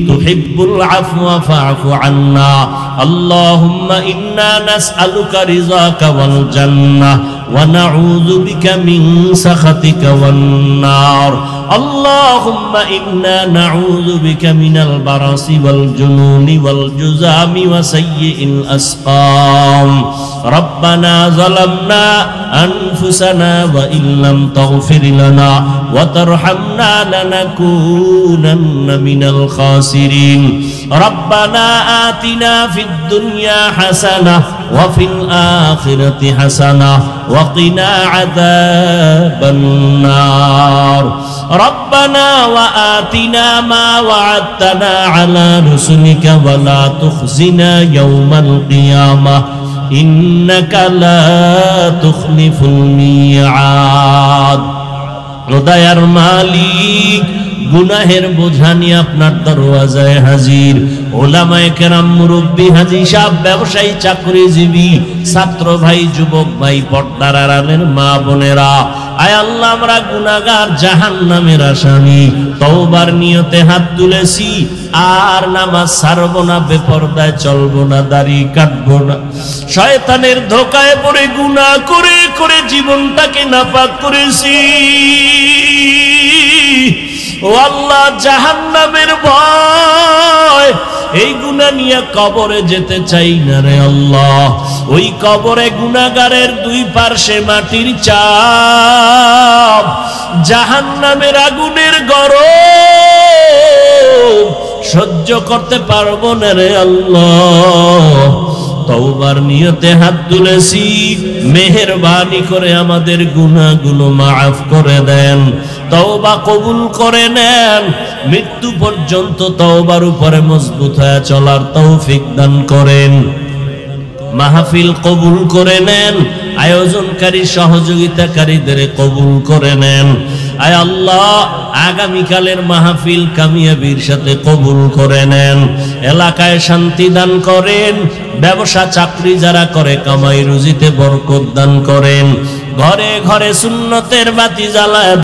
তুহিব্বুল আফওয়া ফা'ফু আন্না। আল্লাহুম্মা ইন্না নাসআলুকা রিযাকা ওয়াল জান্নাহ ওয়া নাউযু বিকা মিন সাখাতিকা ওয়ান নার। আল্লাহুম্মা ইন্না নাউযু বিকা মিনাল বারাসি ওয়াল জুনুনি ওয়াল জুযামি ওয়া সাইয়্যিল আসকাম। রব্বানা যালামনা আনফুসানা ওয়া ইল্লাম তাগফির লানা ওয়া তারহামনা লানাকুনান্না মিনাল খাসিরিন। রব্বানা আতিনা ফিদ দুনিয়া হাসানাহ ওয়া ফিল আখিরাতি হাসানাহ ওয়া কিনা আযাবান নার। ربنا وآتنا ما وعدتنا على رسلك ولا تخزنا يوم القيامة إنك لا تخلف الميعاد। দয়ার মালিক, গুনাহের বোঝা নিয়ে আপনার দরওয়াজায় হাজির। ওলামায়ে কেরাম, মুরব্বী, হাজী সাহেব, ব্যবসায়ী, চাকরিজীবী, ছাত্র ভাই, যুবক ভাই, পর্দার আড়ালের মা বোনেরা, আয় আল্লাহ, আমরা গুনাহগার, জাহান্নামের আসামি। তওবার নিয়তে হাত তুলেছি, আর নামাজ ছাড়বো না, বেপরদায় চলবো না, দাড়ি কাটবো না। শয়তানের ধোকায় পড়ে গুনাহ করে করে জীবনটাকে নাপাক করেছি। ও আল্লাহ, জাহান্নামের ভয়, এই গুনাহ নিয়ে কবরে যেতে চাই না রে আল্লাহ। ওই কবরে গুনাহগারের 2 পার্শ্বে মাটির চাপ, জাহান্নামের আগুনের গরম সহ্য করতে পারবো না রে আল্লাহ। তওবার নিয়তে হাত তুলেছি, মেহেরবানি করে আমাদের গুনাহগুলো মাফ করে দেন, তওবা কবুল করে নেন। মৃত্যু পর্যন্ত তওবার উপরে মজবুত হয়ে চলার তৌফিক দান করেন। মাহফিল কবুল করে নেন, আয়োজনকারী সহযোগিতাকারীদের কবুল করে নেন। আয় আল্লাহ, আগামীকালের মাহফিল কামিয়াবির সাথে কবুল করে নেন। এলাকায় শান্তি দান করেন, ব্যবসা চাকরি যারা করে কামাই রুজিতে বরকত দান করেন। ঘরে ঘরে সুন্নতের বাতি জ্বালায়